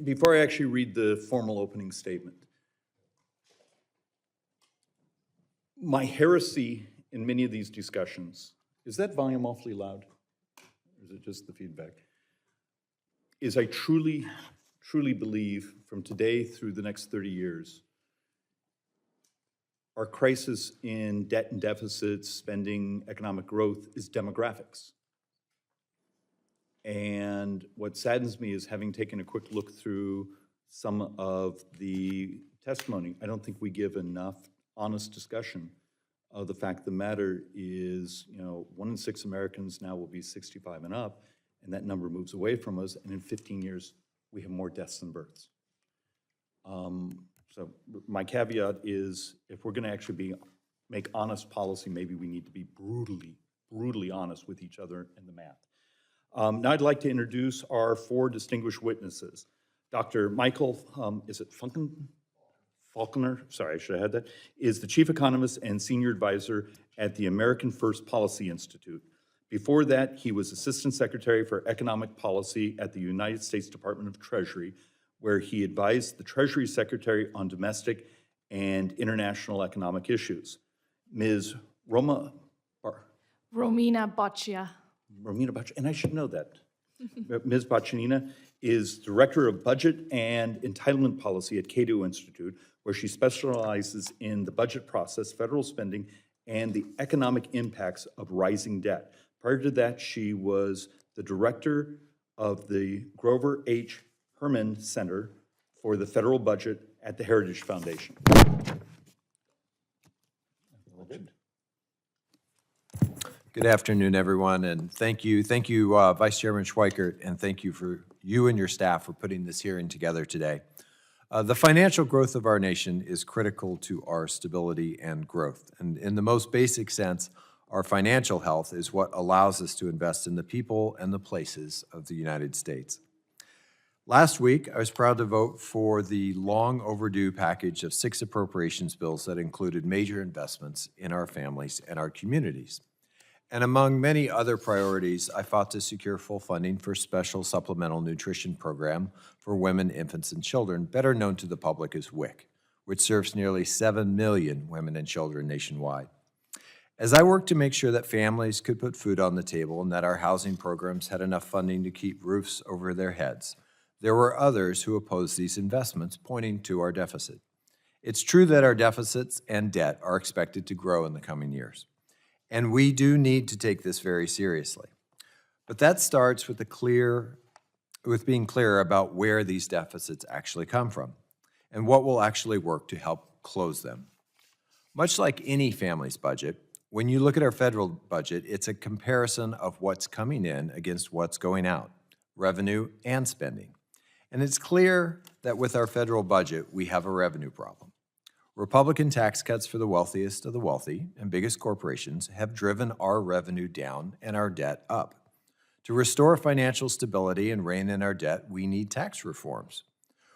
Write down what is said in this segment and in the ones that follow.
Before I actually read the formal opening statement, my heresy in many of these discussions, is that volume awfully loud? Or is it just the feedback? Is I truly, truly believe from today through the next 30 years, our crisis in debt and deficits, spending, economic growth is demographics. And what saddens me is having taken a quick look through some of the testimony, I don't think we give enough honest discussion of the fact of the matter is, 1 in 6 Americans now will be 65 and up, and that number moves away from us, and in 15 years, we have more deaths than births. So my caveat is, if we're gonna actually make honest policy, maybe we need to be brutally honest with each other in the math. Now I'd like to introduce our 4 distinguished witnesses. Dr. Michael, is it Faulkner, sorry, I should have had that, is the chief economist and senior advisor at the American First Policy Institute. Before that, he was assistant secretary for economic policy at the United States Department of Treasury, where he advised the Treasury Secretary on domestic and international economic issues. Ms. Romina Boccia. And I should know that. Ms. Boccianina is Director of Budget and Entitlement Policy at Cato Institute, where she specializes in the budget process, federal spending, and the economic impacts of rising debt. Prior to that, she was the Director of the Grover H. Herman Center for the Federal Budget at the Heritage Foundation. Good afternoon, everyone, and thank you, Vice Chairman Schweikert, and thank you for you and your staff for putting this hearing together today. The financial growth of our nation is critical to our stability and growth, and in the most basic sense, our financial health is what allows us to invest in the people and the places of the United States. Last week, I was proud to vote for the long overdue package of 6 appropriations bills that included major investments in our families and our communities. And among many other priorities, I fought to secure full funding for special supplemental nutrition program for women, infants, and children, better known to the public as WIC, which serves nearly 7 million women and children nationwide. As I worked to make sure that families could put food on the table and that our housing programs had enough funding to keep roofs over their heads, there were others who opposed these investments, pointing to our deficit. It's true that our deficits and debt are expected to grow in the coming years, and we do need to take this very seriously. But that starts with being clear about where these deficits actually come from and what will actually work to help close them. Much like any family's budget, when you look at our federal budget, it's a comparison of what's coming in against what's going out, revenue and spending. And it's clear that with our federal budget, we have a revenue problem. Republican tax cuts for the wealthiest of the wealthy and biggest corporations have driven our revenue down and our debt up. To restore financial stability and rein in our debt, we need tax reforms.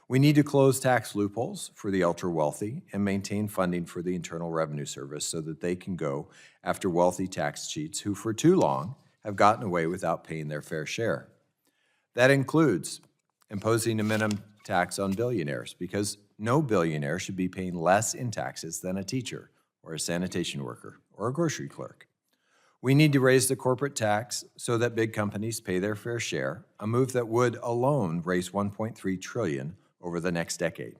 We need to close tax loopholes for the ultra-wealthy and maintain funding for the Internal Revenue Service so that they can go after wealthy tax cheats who for too long have gotten away without paying their fair share. That includes imposing a minimum tax on billionaires, because no billionaire should be paying less in taxes than a teacher or a sanitation worker or a grocery clerk. We need to raise the corporate tax so that big companies pay their fair share, a move that would alone raise $1.3 trillion over the next decade.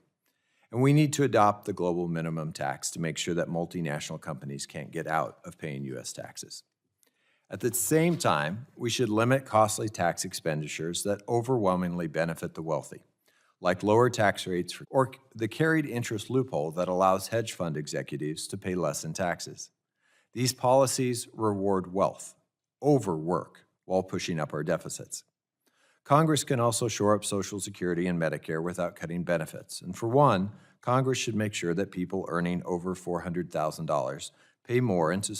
And we need to adopt the global minimum tax to make sure that multinational companies can't get out of paying U.S. taxes. At the same time, we should limit costly tax expenditures that overwhelmingly benefit the wealthy, like lower tax rates or the carried interest loophole that allows hedge fund executives to pay less in taxes. These policies reward wealth over work while pushing up our deficits. Congress can also shore up Social Security and Medicare without cutting benefits. And for one, Congress should make sure that people earning over $400,000 pay more into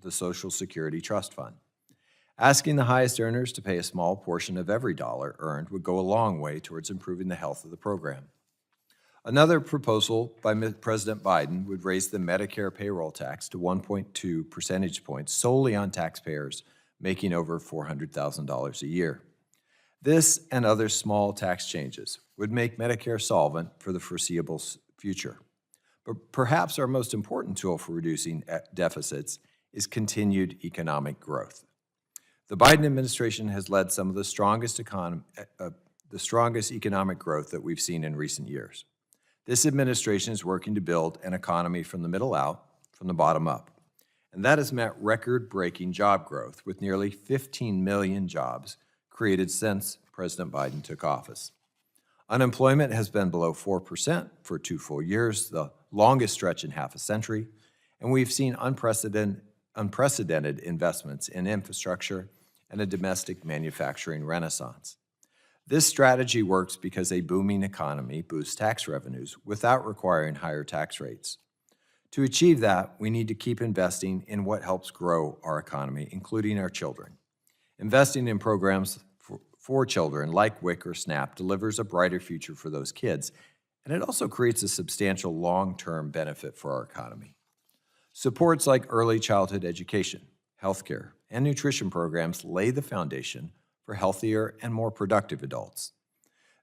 the Social Security Trust Fund. Asking the highest earners to pay a small portion of every dollar earned would go a long way towards improving the health of the program. Another proposal by President Biden would raise the Medicare payroll tax to 1.2 percentage points solely on taxpayers making over $400,000 a year. This and other small tax changes would make Medicare solvent for the foreseeable future. But perhaps our most important tool for reducing deficits is continued economic growth. The Biden administration has led some of the strongest economic growth that we've seen in recent years. This administration is working to build an economy from the middle out, from the bottom up. And that has meant record-breaking job growth, with nearly 15 million jobs created since President Biden took office. Unemployment has been below 4% for 2 full years, the longest stretch in half a century, and we've seen unprecedented investments in infrastructure and a domestic manufacturing renaissance. This strategy works because a booming economy boosts tax revenues without requiring higher tax rates. To achieve that, we need to keep investing in what helps grow our economy, including our children. Investing in programs for children like WIC or SNAP delivers a brighter future for those kids, and it also creates a substantial long-term benefit for our economy. Supports like early childhood education, healthcare, and nutrition programs lay the foundation for healthier and more productive adults.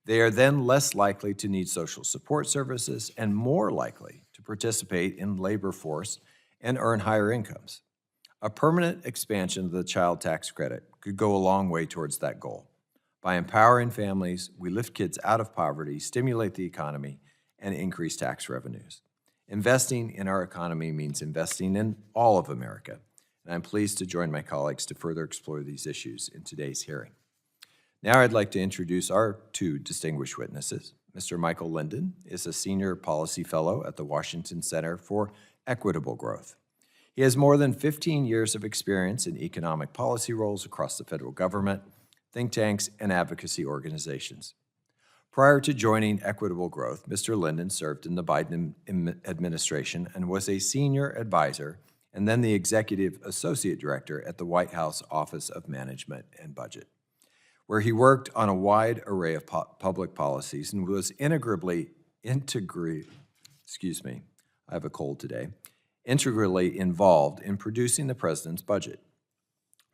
They are then less likely to need social support services and more likely to participate in labor force and earn higher incomes. A permanent expansion of the child tax credit could go a long way towards that goal. By empowering families, we lift kids out of poverty, stimulate the economy, and increase tax revenues. Investing in our economy means investing in all of America, and I'm pleased to join my colleagues to further explore these issues in today's hearing. Now I'd like to introduce our 2 distinguished witnesses. Mr. Michael Linden is a Senior Policy Fellow at the Washington Center for Equitable Growth. He has more than 15 years of experience in economic policy roles across the federal government, think tanks, and advocacy organizations. Prior to joining Equitable Growth, Mr. Linden served in the Biden administration and was a senior advisor and then the executive associate director at the White House Office of Management and Budget, where he worked on a wide array of public policies and was integrally involved in producing the president's budget.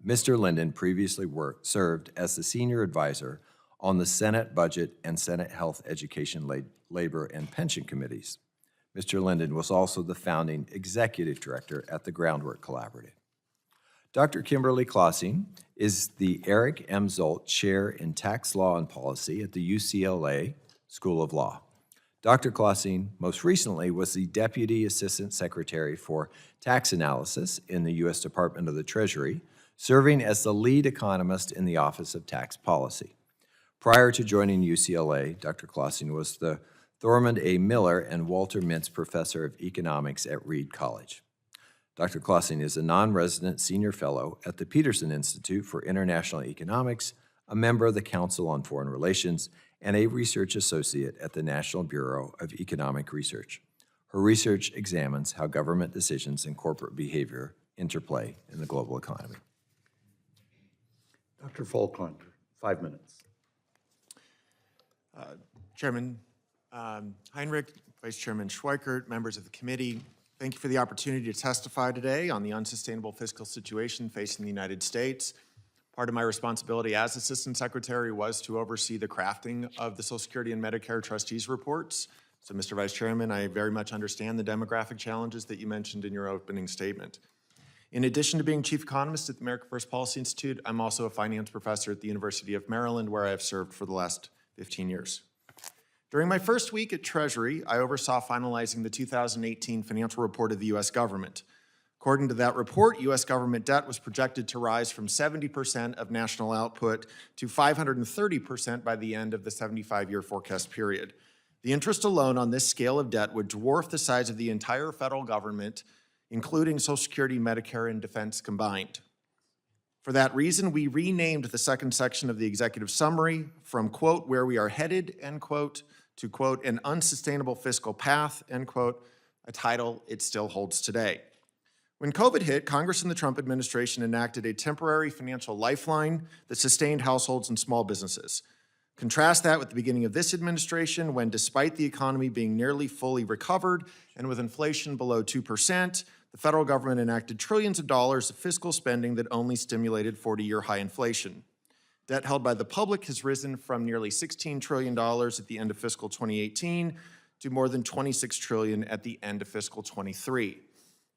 Mr. Linden previously served as the senior advisor on the Senate Budget and Senate Health, Education, Labor, and Pension Committees. Mr. Linden was also the founding executive director at the Groundwork Collaborative. Dr. Kimberly Clausing is the Eric M. Zolt Chair in Tax Law and Policy at the UCLA School of Law. Dr. Clausing most recently was the Deputy Assistant Secretary for Tax Analysis in the U.S. Department of the Treasury, serving as the lead economist in the Office of Tax Policy. Prior to joining UCLA, Dr. Clausing was the Thurmond A. Miller and Walter Mintz Professor of Economics at Reed College. Dr. Clausing is a non-resident senior fellow at the Peterson Institute for International Economics, a member of the Council on Foreign Relations, and a research associate at the National Bureau of Economic Research. Her research examines how government decisions and corporate behavior interplay in the global economy. Dr. Falkland, 5 minutes. Chairman Heinrich, Vice Chairman Schweikert, members of the committee, thank you for the opportunity to testify today on the unsustainable fiscal situation facing the United States. Part of my responsibility as Assistant Secretary was to oversee the crafting of the Social Security and Medicare trustees reports. So, Mr. Vice Chairman, I very much understand the demographic challenges that you mentioned in your opening statement. In addition to being Chief Economist at the America First Policy Institute, I'm also a finance professor at the University of Maryland, where I have served for the last 15 years. During my first week at Treasury, I oversaw finalizing the 2018 financial report of the U.S. government. According to that report, U.S. government debt was projected to rise from 70% of national output to 530% by the end of the 75-year forecast period. The interest alone on this scale of debt would dwarf the size of the entire federal government, including Social Security, Medicare, and defense combined. For that reason, we renamed the second section of the executive summary from, quote, where we are headed, end quote, to, quote, an unsustainable fiscal path, end quote, a title it still holds today. When COVID hit, Congress and the Trump administration enacted a temporary financial lifeline that sustained households and small businesses. Contrast that with the beginning of this administration, when despite the economy being nearly fully recovered and with inflation below 2%, the federal government enacted trillions of dollars of fiscal spending that only stimulated 40-year high inflation. Debt held by the public has risen from nearly $16 trillion at the end of fiscal 2018 to more than $26 trillion at the end of fiscal 23.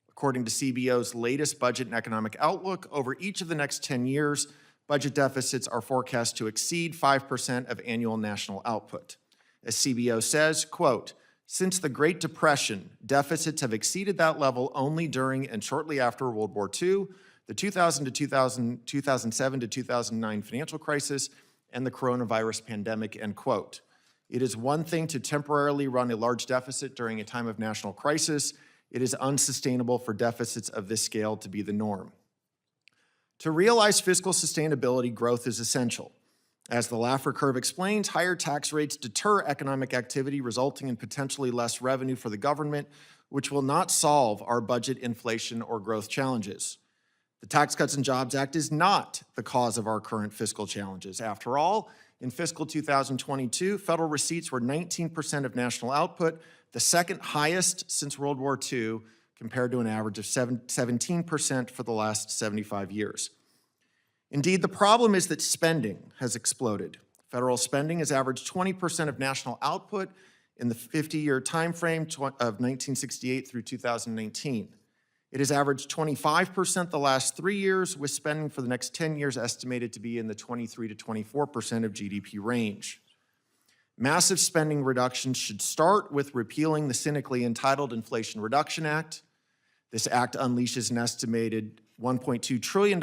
According to CBO's latest budget and economic outlook, over each of the next 10 years, budget deficits are forecast to exceed 5% of annual national output. As CBO says, quote, "Since the Great Depression, deficits have exceeded that level only during and shortly after World War II, the 2007 to 2009 financial crisis, and the coronavirus pandemic," end quote. It is one thing to temporarily run a large deficit during a time of national crisis. It is unsustainable for deficits of this scale to be the norm. To realize fiscal sustainability, growth is essential. As the Laffer curve explains, higher tax rates deter economic activity, resulting in potentially less revenue for the government, which will not solve our budget, inflation, or growth challenges. The Tax Cuts and Jobs Act is not the cause of our current fiscal challenges. After all, in fiscal 2022, federal receipts were 19% of national output, the second highest since World War II, compared to an average of 17% for the last 75 years. Indeed, the problem is that spending has exploded. Federal spending has averaged 20% of national output in the 50-year time frame of 1968 through 2019. It has averaged 25% the last 3 years, with spending for the next 10 years estimated to be in the 23 to 24% of GDP range. Massive spending reductions should start with repealing the cynically entitled Inflation Reduction Act. This act unleashes an estimated $1.2 trillion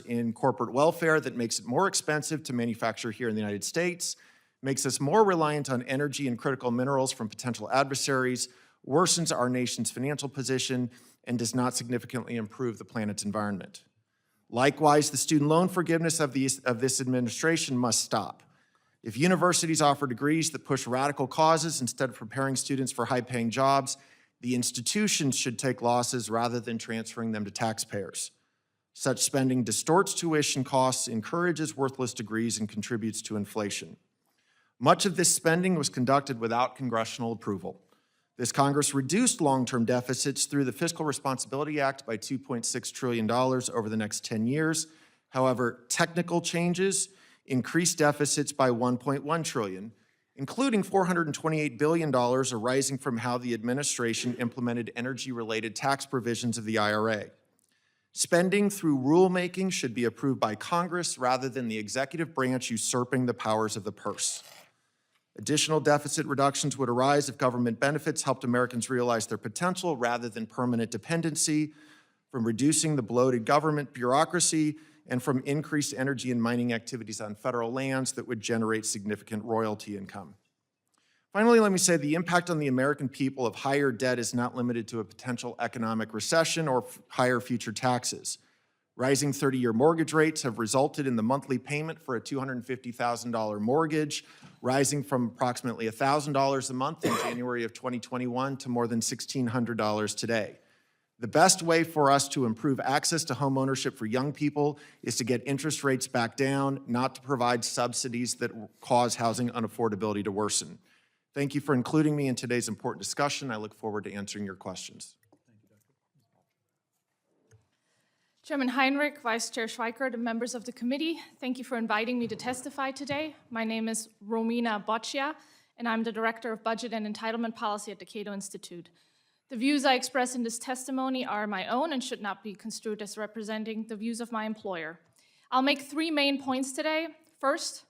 in corporate welfare that makes it more expensive to manufacture here in the United States, makes us more reliant on energy and critical minerals from potential adversaries, worsens our nation's financial position, and does not significantly improve the planet's environment. Likewise, the student loan forgiveness of this administration must stop. If universities offer degrees that push radical causes instead of preparing students for high-paying jobs, the institutions should take losses rather than transferring them to taxpayers. Such spending distorts tuition costs, encourages worthless degrees, and contributes to inflation. Much of this spending was conducted without congressional approval. This Congress reduced long-term deficits through the Fiscal Responsibility Act by $2.6 trillion over the next 10 years. However, technical changes increased deficits by $1.1 trillion, including $428 billion arising from how the administration implemented energy-related tax provisions of the IRA. Spending through rulemaking should be approved by Congress rather than the executive branch usurping the powers of the purse. Additional deficit reductions would arise if government benefits helped Americans realize their potential rather than permanent dependency, from reducing the bloated government bureaucracy, and from increased energy and mining activities on federal lands that would generate significant royalty income. Finally, let me say the impact on the American people of higher debt is not limited to a potential economic recession or higher future taxes. Rising 30-year mortgage rates have resulted in the monthly payment for a $250,000 mortgage rising from approximately $1,000 a month in January of 2021 to more than $1,600 today. The best way for us to improve access to home ownership for young people is to get interest rates back down, not to provide subsidies that cause housing unaffordability to worsen. Thank you for including me in today's important discussion. I look forward to answering your questions. Chairman Heinrich, Vice Chair Schweikert, and members of the committee, thank you for inviting me to testify today. My name is Romina Boccia, and I'm the Director of Budget and Entitlement Policy at the Cato Institute. The views I express in this testimony are my own and should not be construed as representing the views of my employer. I'll make 3 main points today. First,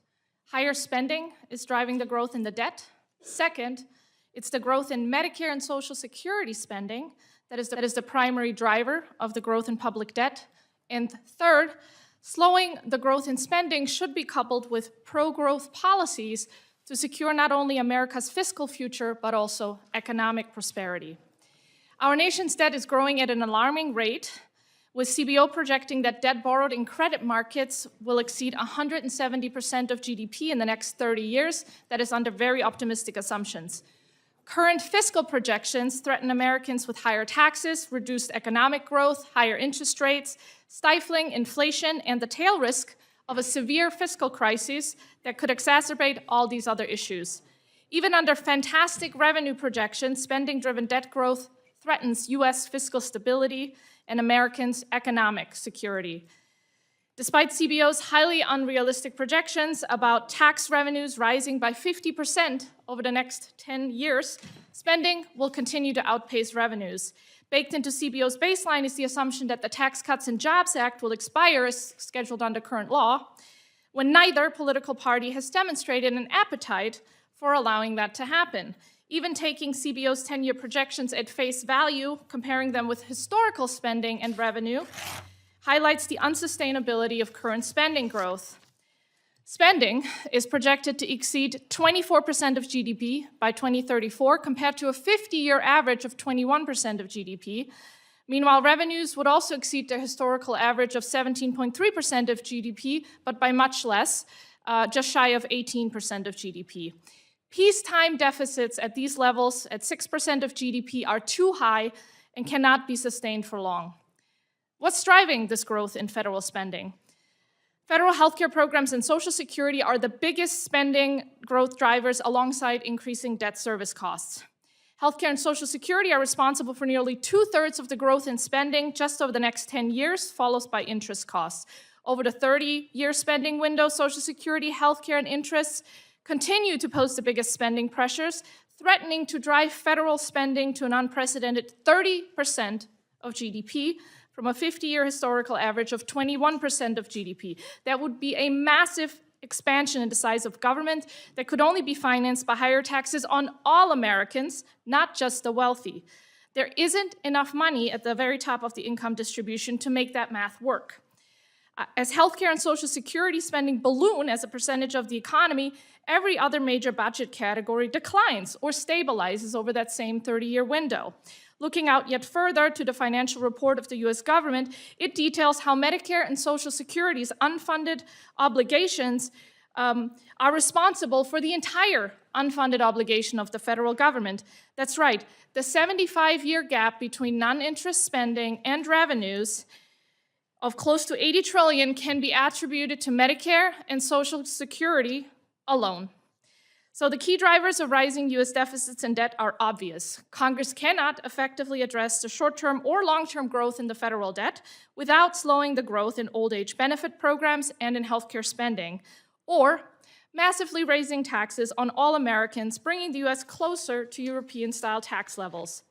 higher spending is driving the growth in the debt. Second, it's the growth in Medicare and Social Security spending that is the primary driver of the growth in public debt. And third, slowing the growth in spending should be coupled with pro-growth policies to secure not only America's fiscal future, but also economic prosperity. Our nation's debt is growing at an alarming rate, with CBO projecting that debt borrowed in credit markets will exceed 170% of GDP in the next 30 years. That is under very optimistic assumptions. Current fiscal projections threaten Americans with higher taxes, reduced economic growth, higher interest rates, stifling inflation, and the tail risk of a severe fiscal crisis that could exacerbate all these other issues. Even under fantastic revenue projections, spending-driven debt growth threatens U.S. fiscal stability and Americans' economic security. Despite CBO's highly unrealistic projections about tax revenues rising by 50% over the next 10 years, spending will continue to outpace revenues. Baked into CBO's baseline is the assumption that the Tax Cuts and Jobs Act will expire as scheduled under current law, when neither political party has demonstrated an appetite for allowing that to happen. Even taking CBO's 10-year projections at face value, comparing them with historical spending and revenue, highlights the unsustainability of current spending growth. Spending is projected to exceed 24% of GDP by 2034, compared to a 50-year average of 21% of GDP. Meanwhile, revenues would also exceed their historical average of 17.3% of GDP, but by much less, just shy of 18% of GDP. Peacetime deficits at these levels, at 6% of GDP, are too high and cannot be sustained for long. What's driving this growth in federal spending? Federal healthcare programs and Social Security are the biggest spending growth drivers alongside increasing debt service costs. Healthcare and Social Security are responsible for nearly 2/3 of the growth in spending just over the next 10 years, followed by interest costs. Over the 30-year spending window, Social Security, healthcare, and interests continue to pose the biggest spending pressures, threatening to drive federal spending to an unprecedented 30% of GDP, from a 50-year historical average of 21% of GDP. That would be a massive expansion in the size of government that could only be financed by higher taxes on all Americans, not just the wealthy. There isn't enough money at the very top of the income distribution to make that math work. As healthcare and Social Security spending balloon as a percentage of the economy, every other major budget category declines or stabilizes over that same 30-year window. Looking out yet further to the financial report of the US government, it details how Medicare and Social Security's unfunded obligations are responsible for the entire unfunded obligation of the federal government. That's right, the 75-year gap between non-interest spending and revenues of close to $80 trillion can be attributed to Medicare and Social Security alone. So the key drivers of rising US deficits and debt are obvious. Congress cannot effectively address the short-term or long-term growth in the federal debt without slowing the growth in old age benefit programs and in healthcare spending, or massively raising taxes on all Americans, bringing the US closer to European-style tax levels.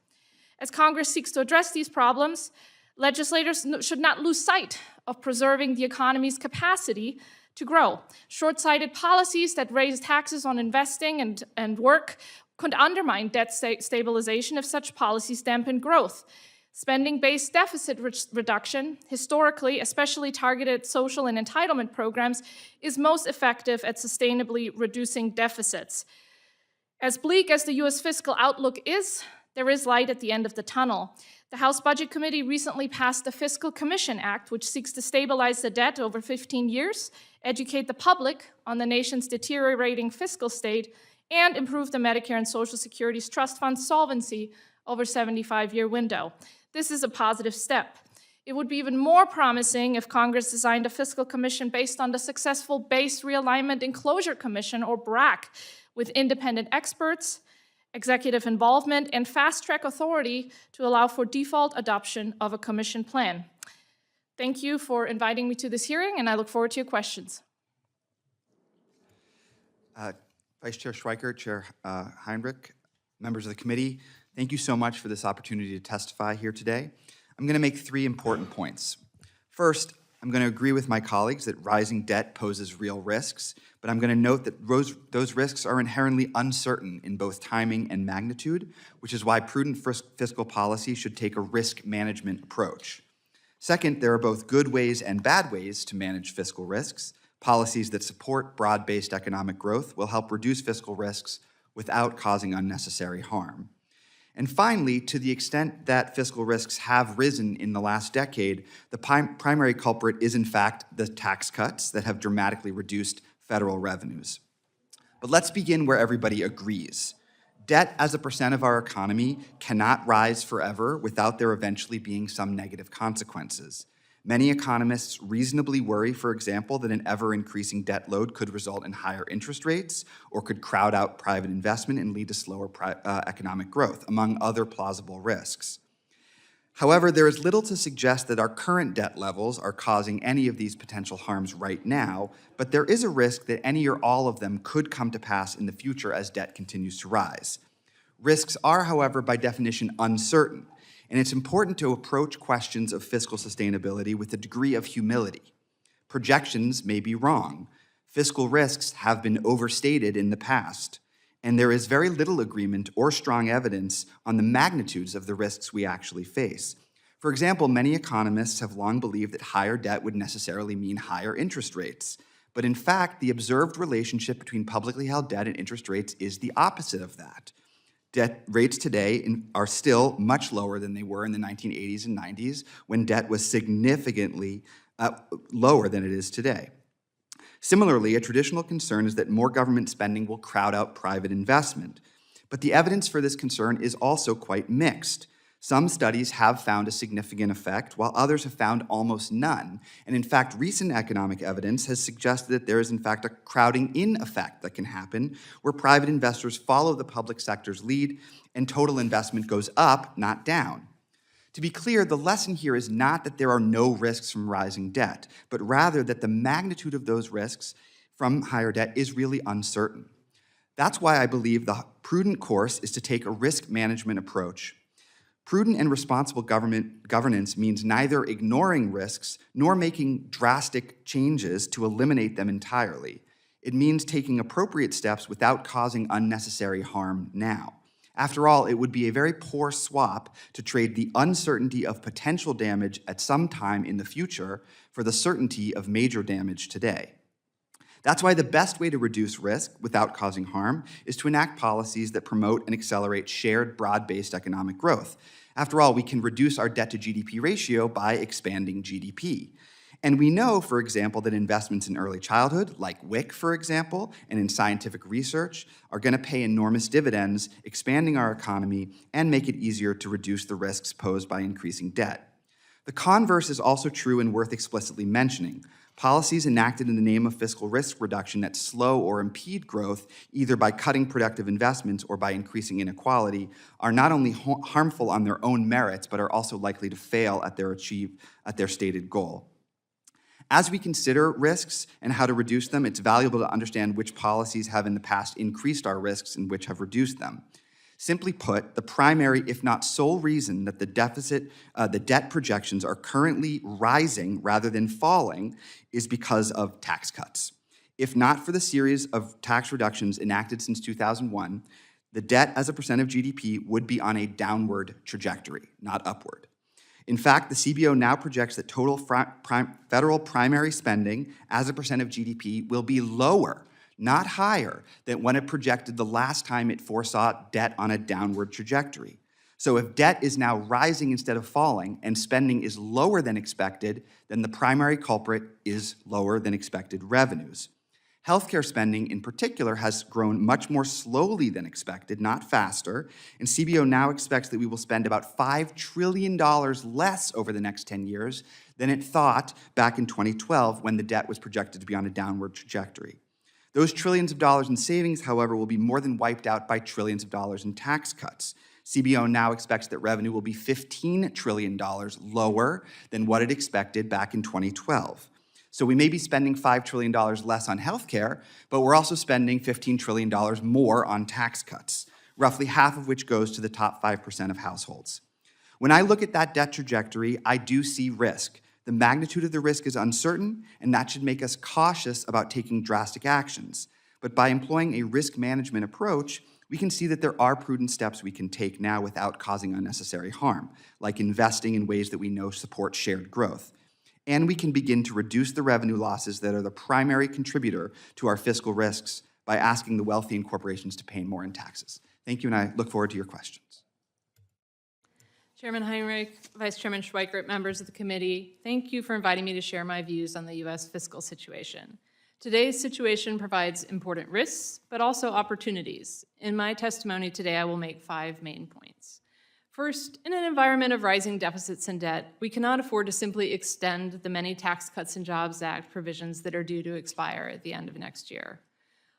As Congress seeks to address these problems, legislators should not lose sight of preserving the economy's capacity to grow. Short-sighted policies that raise taxes on investing and work could undermine debt stabilization if such policies dampen growth. Spending-based deficit reduction, historically, especially targeted social and entitlement programs, is most effective at sustainably reducing deficits. As bleak as the US fiscal outlook is, there is light at the end of the tunnel. The House Budget Committee recently passed the Fiscal Commission Act, which seeks to stabilize the debt over 15 years, educate the public on the nation's deteriorating fiscal state, and improve the Medicare and Social Security's trust fund solvency over a 75-year window. This is a positive step. It would be even more promising if Congress designed a fiscal commission based on the successful Base Realignment and Closure Commission, or BRAC, with independent experts, executive involvement, and fast-track authority to allow for default adoption of a commission plan. Thank you for inviting me to this hearing, and I look forward to your questions. Vice Chair Schweikert, Chair Heinrich, members of the committee, thank you so much for this opportunity to testify here today. I'm going to make 3 important points. First, I'm going to agree with my colleagues that rising debt poses real risks, but I'm going to note that those risks are inherently uncertain in both timing and magnitude, which is why prudent fiscal policy should take a risk management approach. Second, there are both good ways and bad ways to manage fiscal risks. Policies that support broad-based economic growth will help reduce fiscal risks without causing unnecessary harm. And finally, to the extent that fiscal risks have risen in the last decade, the primary culprit is in fact the tax cuts that have dramatically reduced federal revenues. But let's begin where everybody agrees. Debt as a percent of our economy cannot rise forever without there eventually being some negative consequences. Many economists reasonably worry, for example, that an ever-increasing debt load could result in higher interest rates or could crowd out private investment and lead to slower economic growth, among other plausible risks. However, there is little to suggest that our current debt levels are causing any of these potential harms right now, but there is a risk that any or all of them could come to pass in the future as debt continues to rise. Risks are, however, by definition uncertain, and it's important to approach questions of fiscal sustainability with a degree of humility. Projections may be wrong. Fiscal risks have been overstated in the past, and there is very little agreement or strong evidence on the magnitudes of the risks we actually face. For example, many economists have long believed that higher debt would necessarily mean higher interest rates. But in fact, the observed relationship between publicly held debt and interest rates is the opposite of that. Debt rates today are still much lower than they were in the 1980s and 90s, when debt was significantly lower than it is today. Similarly, a traditional concern is that more government spending will crowd out private investment. But the evidence for this concern is also quite mixed. Some studies have found a significant effect, while others have found almost none. And in fact, recent economic evidence has suggested that there is in fact a crowding in effect that can happen, where private investors follow the public sector's lead and total investment goes up, not down. To be clear, the lesson here is not that there are no risks from rising debt, but rather that the magnitude of those risks from higher debt is really uncertain. That's why I believe the prudent course is to take a risk management approach. Prudent and responsible governance means neither ignoring risks nor making drastic changes to eliminate them entirely. It means taking appropriate steps without causing unnecessary harm now. After all, it would be a very poor swap to trade the uncertainty of potential damage at some time in the future for the certainty of major damage today. That's why the best way to reduce risk without causing harm is to enact policies that promote and accelerate shared, broad-based economic growth. After all, we can reduce our debt to GDP ratio by expanding GDP. And we know, for example, that investments in early childhood, like WIC, for example, and in scientific research, are going to pay enormous dividends, expanding our economy and make it easier to reduce the risks posed by increasing debt. The converse is also true and worth explicitly mentioning. Policies enacted in the name of fiscal risk reduction that slow or impede growth, either by cutting productive investments or by increasing inequality, are not only harmful on their own merits, but are also likely to fail at their stated goal. As we consider risks and how to reduce them, it's valuable to understand which policies have in the past increased our risks and which have reduced them. Simply put, the primary, if not sole reason that the debt projections are currently rising rather than falling is because of tax cuts. If not for the series of tax reductions enacted since 2001, the debt as a percent of GDP would be on a downward trajectory, not upward. In fact, the CBO now projects that total federal primary spending as a percent of GDP will be lower, not higher, than when it projected the last time it foresaw debt on a downward trajectory. So if debt is now rising instead of falling and spending is lower than expected, then the primary culprit is lower than expected revenues. Healthcare spending, in particular, has grown much more slowly than expected, not faster, and CBO now expects that we will spend about $5 trillion less over the next 10 years than it thought back in 2012 when the debt was projected to be on a downward trajectory. Those trillions of dollars in savings, however, will be more than wiped out by trillions of dollars in tax cuts. CBO now expects that revenue will be $15 trillion lower than what it expected back in 2012. So we may be spending $5 trillion less on healthcare, but we're also spending $15 trillion more on tax cuts, roughly half of which goes to the top 5% of households. When I look at that debt trajectory, I do see risk. The magnitude of the risk is uncertain, and that should make us cautious about taking drastic actions. But by employing a risk management approach, we can see that there are prudent steps we can take now without causing unnecessary harm, like investing in ways that we know support shared growth. And we can begin to reduce the revenue losses that are the primary contributor to our fiscal risks by asking the wealthy and corporations to pay more in taxes. Thank you, and I look forward to your questions. Chairman Heinrich, Vice Chairman Schweikert, members of the committee, thank you for inviting me to share my views on the U.S. fiscal situation. Today's situation provides important risks, but also opportunities. In my testimony today, I will make 5 main points. First, in an environment of rising deficits and debt, we cannot afford to simply extend the many Tax Cuts and Jobs Act provisions that are due to expire at the end of next year.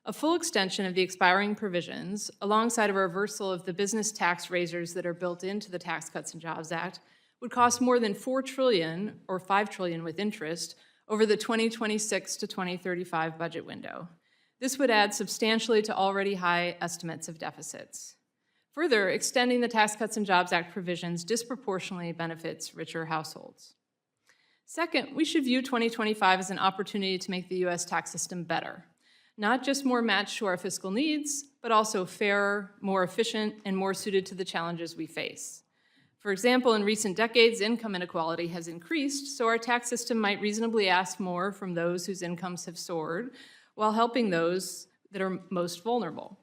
A full extension of the expiring provisions, alongside a reversal of the business tax raisers that are built into the Tax Cuts and Jobs Act, would cost more than $4 trillion, or $5 trillion with interest, over the 2026 to 2035 budget window. This would add substantially to already high estimates of deficits. Further, extending the Tax Cuts and Jobs Act provisions disproportionately benefits richer households. Second, we should view 2025 as an opportunity to make the U.S. tax system better, not just more matched to our fiscal needs, but also fairer, more efficient, and more suited to the challenges we face. For example, in recent decades, income inequality has increased, so our tax system might reasonably ask more from those whose incomes have soared, while helping those that are most vulnerable.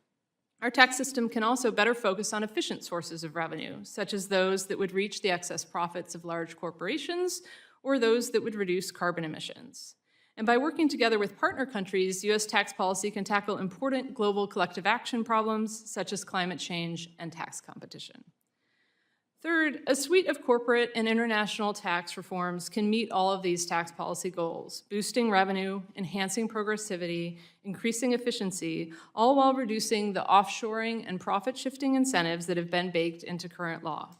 Our tax system can also better focus on efficient sources of revenue, such as those that would reach the excess profits of large corporations or those that would reduce carbon emissions. And by working together with partner countries, U.S. tax policy can tackle important global collective action problems such as climate change and tax competition. Third, a suite of corporate and international tax reforms can meet all of these tax policy goals, boosting revenue, enhancing progressivity, increasing efficiency, all while reducing the offshoring and profit-shifting incentives that have been baked into current law.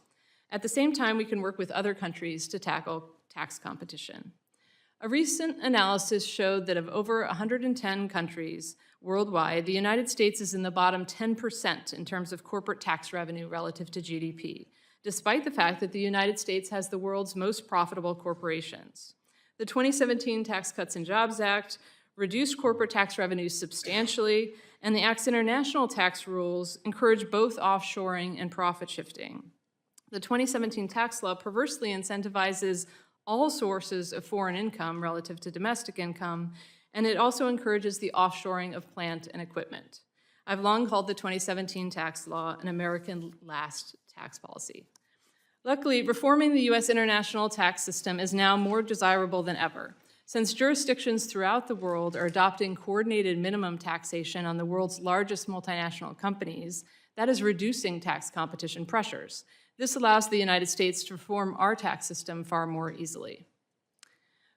At the same time, we can work with other countries to tackle tax competition. A recent analysis showed that of over 110 countries worldwide, the United States is in the bottom 10% in terms of corporate tax revenue relative to GDP, despite the fact that the United States has the world's most profitable corporations. The 2017 Tax Cuts and Jobs Act reduced corporate tax revenues substantially, and the Act's international tax rules encourage both offshoring and profit shifting. The 2017 tax law perversely incentivizes all sources of foreign income relative to domestic income, and it also encourages the offshoring of plant and equipment. I've long called the 2017 tax law an American last tax policy. Luckily, reforming the U.S. international tax system is now more desirable than ever, since jurisdictions throughout the world are adopting coordinated minimum taxation on the world's largest multinational companies. That is reducing tax competition pressures. This allows the United States to reform our tax system far more easily.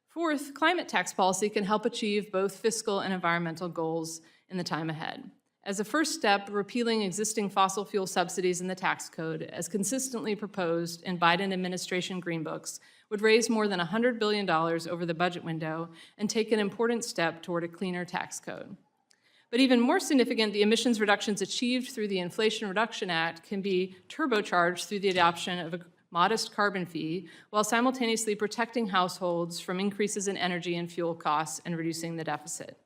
Fourth, climate tax policy can help achieve both fiscal and environmental goals in the time ahead. As a first step, repealing existing fossil fuel subsidies in the tax code, as consistently proposed in Biden administration green books, would raise more than $100 billion over the budget window and take an important step toward a cleaner tax code. But even more significant, the emissions reductions achieved through the Inflation Reduction Act can be turbocharged through the adoption of a modest carbon fee, while simultaneously protecting households from increases in energy and fuel costs and reducing the deficit.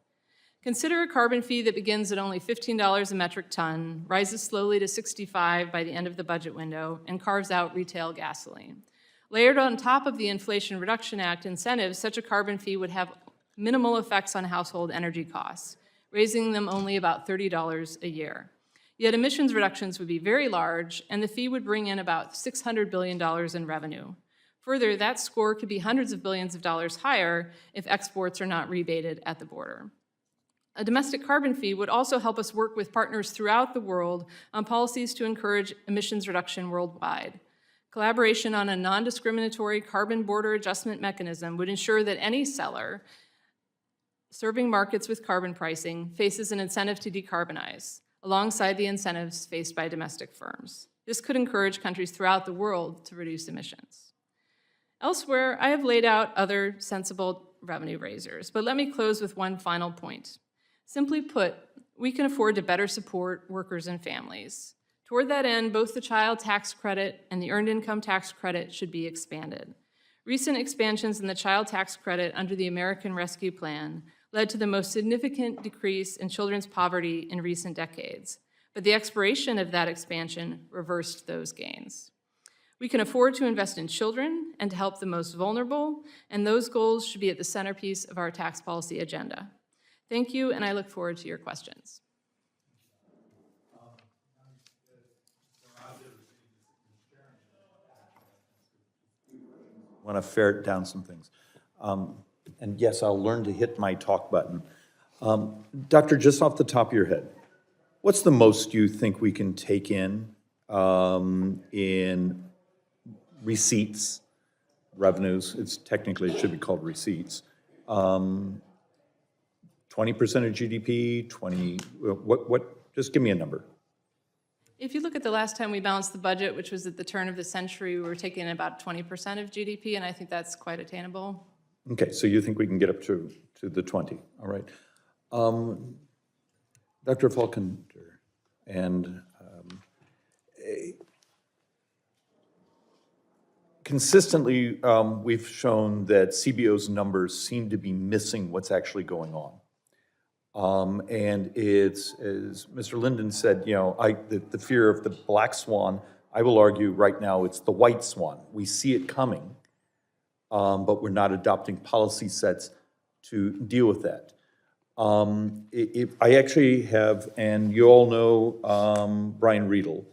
Consider a carbon fee that begins at only $15 a metric ton, rises slowly to $65 by the end of the budget window, and carves out retail gasoline. Layered on top of the Inflation Reduction Act incentives, such a carbon fee would have minimal effects on household energy costs, raising them only about $30 a year. Yet emissions reductions would be very large, and the fee would bring in about $600 billion in revenue. Further, that score could be hundreds of billions of dollars higher if exports are not rebated at the border. A domestic carbon fee would also help us work with partners throughout the world on policies to encourage emissions reduction worldwide. Collaboration on a non-discriminatory carbon border adjustment mechanism would ensure that any seller serving markets with carbon pricing faces an incentive to decarbonize, alongside the incentives faced by domestic firms. This could encourage countries throughout the world to reduce emissions. Elsewhere, I have laid out other sensible revenue raisers, but let me close with one final point. Simply put, we can afford to better support workers and families. Toward that end, both the child tax credit and the earned income tax credit should be expanded. Recent expansions in the child tax credit under the American Rescue Plan led to the most significant decrease in children's poverty in recent decades, but the expiration of that expansion reversed those gains. We can afford to invest in children and to help the most vulnerable, and those goals should be at the centerpiece of our tax policy agenda. Thank you, and I look forward to your questions. I want to ferret down some things. And yes, I'll learn to hit my talk button. Doctor, just off the top of your head, what's the most you think we can take in receipts, revenues? It's technically, it should be called receipts. 20% of GDP, 20, what, just give me a number. If you look at the last time we balanced the budget, which was at the turn of the century, we were taking about 20% of GDP, and I think that's quite attainable. Okay, so you think we can get up to the 20, all right. Dr. Falconer, and consistently, we've shown that CBO's numbers seem to be missing what's actually going on. And it's, as Mr. Linden said, you know, the fear of the black swan, I will argue right now it's the white swan. We see it coming, but we're not adopting policy sets to deal with that. I actually have, and you all know Brian Riedel,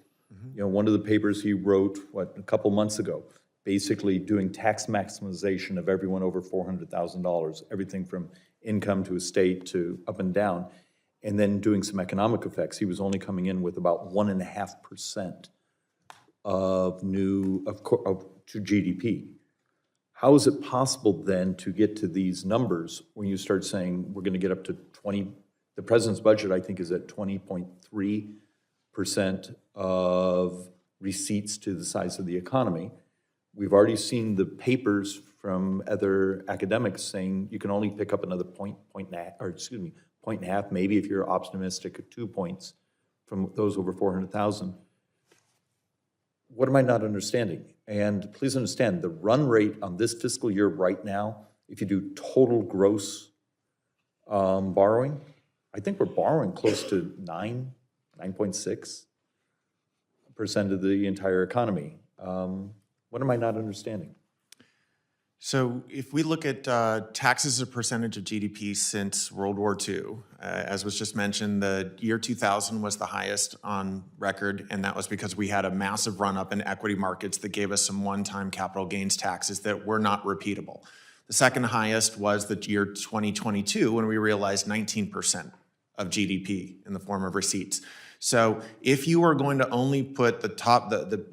you know, one of the papers he wrote, a couple months ago, basically doing tax maximization of everyone over $400,000, everything from income to estate to up and down, and then doing some economic effects. He was only coming in with about 1.5% to GDP. How is it possible then to get to these numbers when you start saying we're going to get up to 20? The president's budget, I think, is at 20.3% of receipts to the size of the economy. We've already seen the papers from other academics saying you can only pick up another point and a half, maybe if you're optimistic at 2 points from those over 400,000. What am I not understanding? And please understand, the run rate on this fiscal year right now, if you do total gross borrowing, I think we're borrowing close to 9.6% of the entire economy. What am I not understanding? So if we look at taxes as a percentage of GDP since World War II, as was just mentioned, the year 2000 was the highest on record, and that was because we had a massive run-up in equity markets that gave us some one-time capital gains taxes that were not repeatable. The second highest was the year 2022, when we realized 19% of GDP in the form of receipts. So if you are going to only put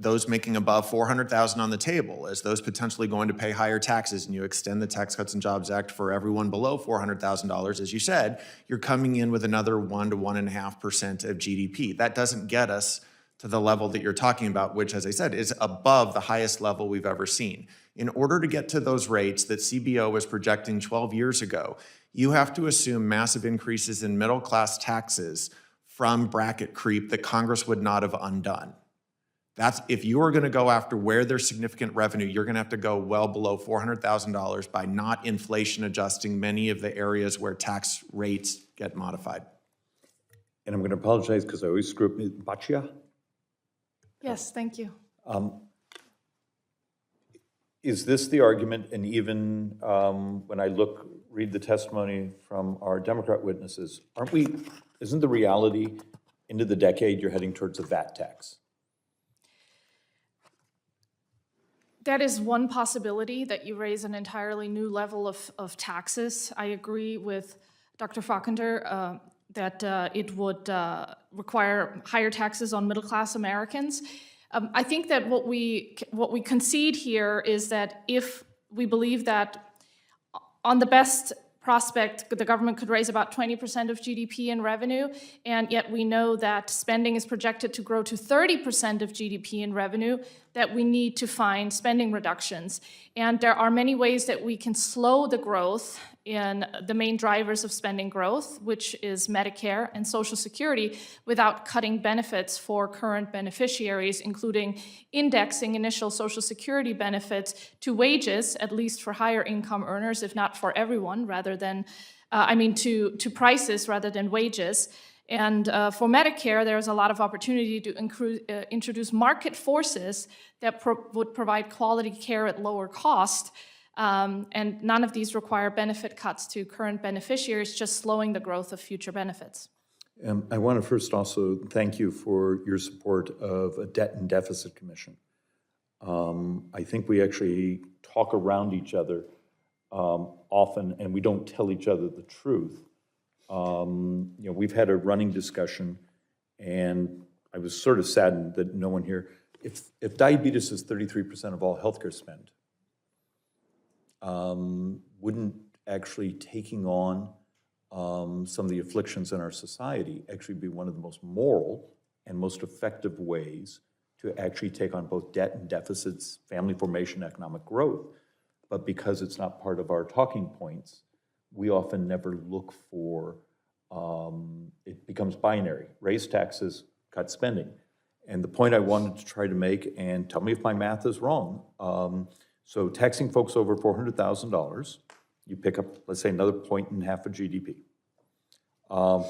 those making above 400,000 on the table as those potentially going to pay higher taxes, and you extend the Tax Cuts and Jobs Act for everyone below $400,000, as you said, you're coming in with another 1 to 1.5% of GDP. That doesn't get us to the level that you're talking about, which, as I said, is above the highest level we've ever seen. In order to get to those rates that CBO was projecting 12 years ago, you have to assume massive increases in middle-class taxes from bracket creep that Congress would not have undone. That's, if you are going to go after where there's significant revenue, you're going to have to go well below $400,000 by not inflation adjusting many of the areas where tax rates get modified. And I'm going to apologize because I always screw up. Baccia? Yes, thank you. Is this the argument, and even when I read the testimony from our Democrat witnesses, isn't the reality into the decade you're heading towards a VAT tax? That is one possibility, that you raise an entirely new level of taxes. I agree with Dr. Falconer that it would require higher taxes on middle-class Americans. I think that what we concede here is that if we believe that on the best prospect, the government could raise about 20% of GDP in revenue, and yet we know that spending is projected to grow to 30% of GDP in revenue, that we need to find spending reductions. And there are many ways that we can slow the growth in the main drivers of spending growth, which is Medicare and Social Security, without cutting benefits for current beneficiaries, including indexing initial Social Security benefits to wages, at least for higher income earners, if not for everyone, rather than, to prices rather than wages. And for Medicare, there's a lot of opportunity to introduce market forces that would provide quality care at lower cost. And none of these require benefit cuts to current beneficiaries, just slowing the growth of future benefits. I want to first also thank you for your support of a debt and deficit commission. I think we actually talk around each other often, and we don't tell each other the truth. We've had a running discussion, and I was sort of saddened that no one here, if diabetes is 33% of all healthcare spend, wouldn't actually taking on some of the afflictions in our society actually be one of the most moral and most effective ways to actually take on both debt and deficits, family formation, economic growth. But because it's not part of our talking points, we often never look for, it becomes binary, raise taxes, cut spending. And the point I wanted to try to make, and tell me if my math is wrong, so taxing folks over $400,000, you pick up, let's say, another 1.5 of GDP.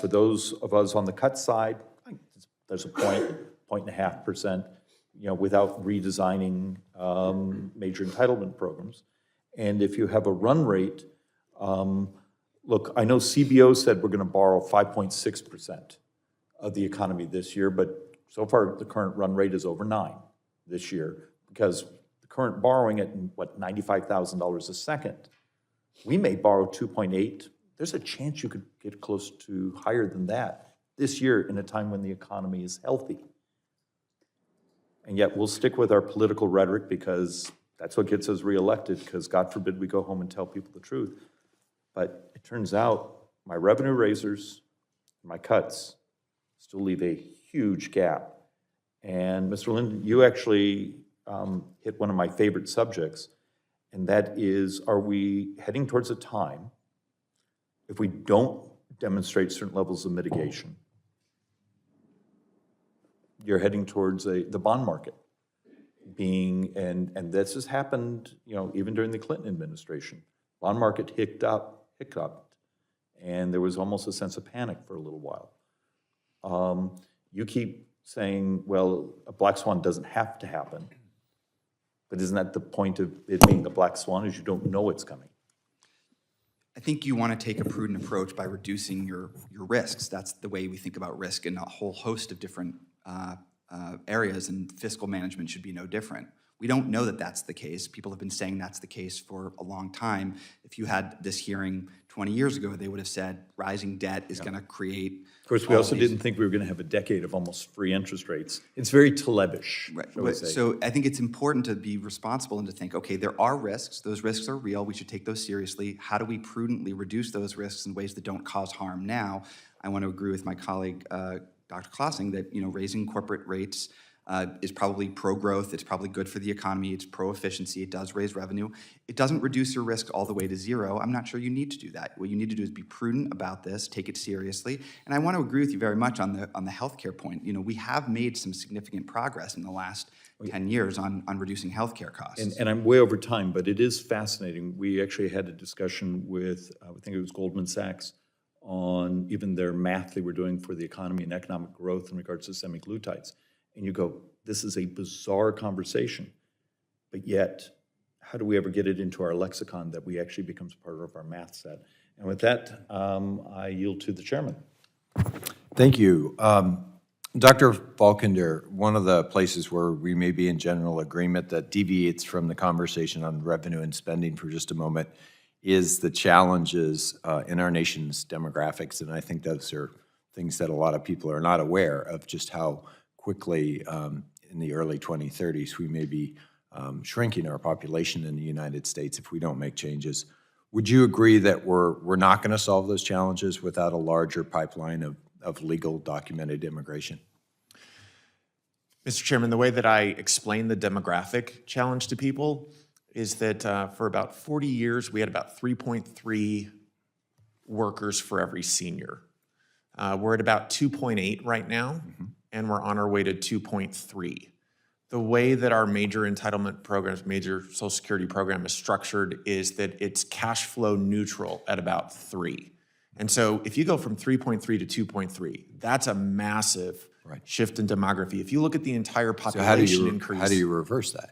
For those of us on the cut side, there's a 1.5%, without redesigning major entitlement programs. And if you have a run rate, look, I know CBO said we're going to borrow 5.6% of the economy this year, but so far the current run rate is over 9 this year, because the current borrowing at, what, $95,000 a second, we may borrow 2.8. There's a chance you could get close to higher than that this year in a time when the economy is healthy. And yet we'll stick with our political rhetoric because that's what gets us reelected, because God forbid we go home and tell people the truth. But it turns out my revenue raisers, my cuts, still leave a huge gap. And Mr. Linden, you actually hit one of my favorite subjects, and that is, are we heading towards a time, if we don't demonstrate certain levels of mitigation, you're heading towards the bond market being, and this has happened, even during the Clinton administration. Bond market hiccuped, and there was almost a sense of panic for a little while. You keep saying, well, a black swan doesn't have to happen, but isn't that the point of it being the black swan, is you don't know it's coming? I think you want to take a prudent approach by reducing your risks. That's the way we think about risk in a whole host of different areas, and fiscal management should be no different. We don't know that that's the case. People have been saying that's the case for a long time. If you had this hearing 20 years ago, they would have said rising debt is going to create. Of course, we also didn't think we were going to have a decade of almost free interest rates. It's very Talebish, shall we say. So I think it's important to be responsible and to think, okay, there are risks. Those risks are real. We should take those seriously. How do we prudently reduce those risks in ways that don't cause harm now? I want to agree with my colleague, Dr. Clausing, that raising corporate rates is probably pro-growth, it's probably good for the economy, it's pro-efficiency, it does raise revenue. It doesn't reduce your risk all the way to zero. I'm not sure you need to do that. What you need to do is be prudent about this, take it seriously. And I want to agree with you very much on the healthcare point. We have made some significant progress in the last 10 years on reducing healthcare costs. And I'm way over time, but it is fascinating. We actually had a discussion with, I think it was Goldman Sachs, on even their math they were doing for the economy and economic growth in regards to semaglutides. And you go, this is a bizarre conversation, but yet, how do we ever get it into our lexicon that we actually becomes part of our math set? And with that, I yield to the chairman. Thank you. Dr. Falkender, one of the places where we may be in general agreement that deviates from the conversation on revenue and spending for just a moment is the challenges in our nation's demographics. And I think those are things that a lot of people are not aware of, just how quickly in the early 2030s we may be shrinking our population in the United States if we don't make changes. Would you agree that we're not going to solve those challenges without a larger pipeline of legal documented immigration? Mr. Chairman, the way that I explain the demographic challenge to people is that for about 40 years, we had about 3.3 workers for every senior. We're at about 2.8 right now, and we're on our way to 2.3. The way that our major entitlement programs, major Social Security program is structured is that it's cash flow neutral at about 3. And so if you go from 3.3 to 2.3, that's a massive shift in demography. If you look at the entire population increase. How do you reverse that?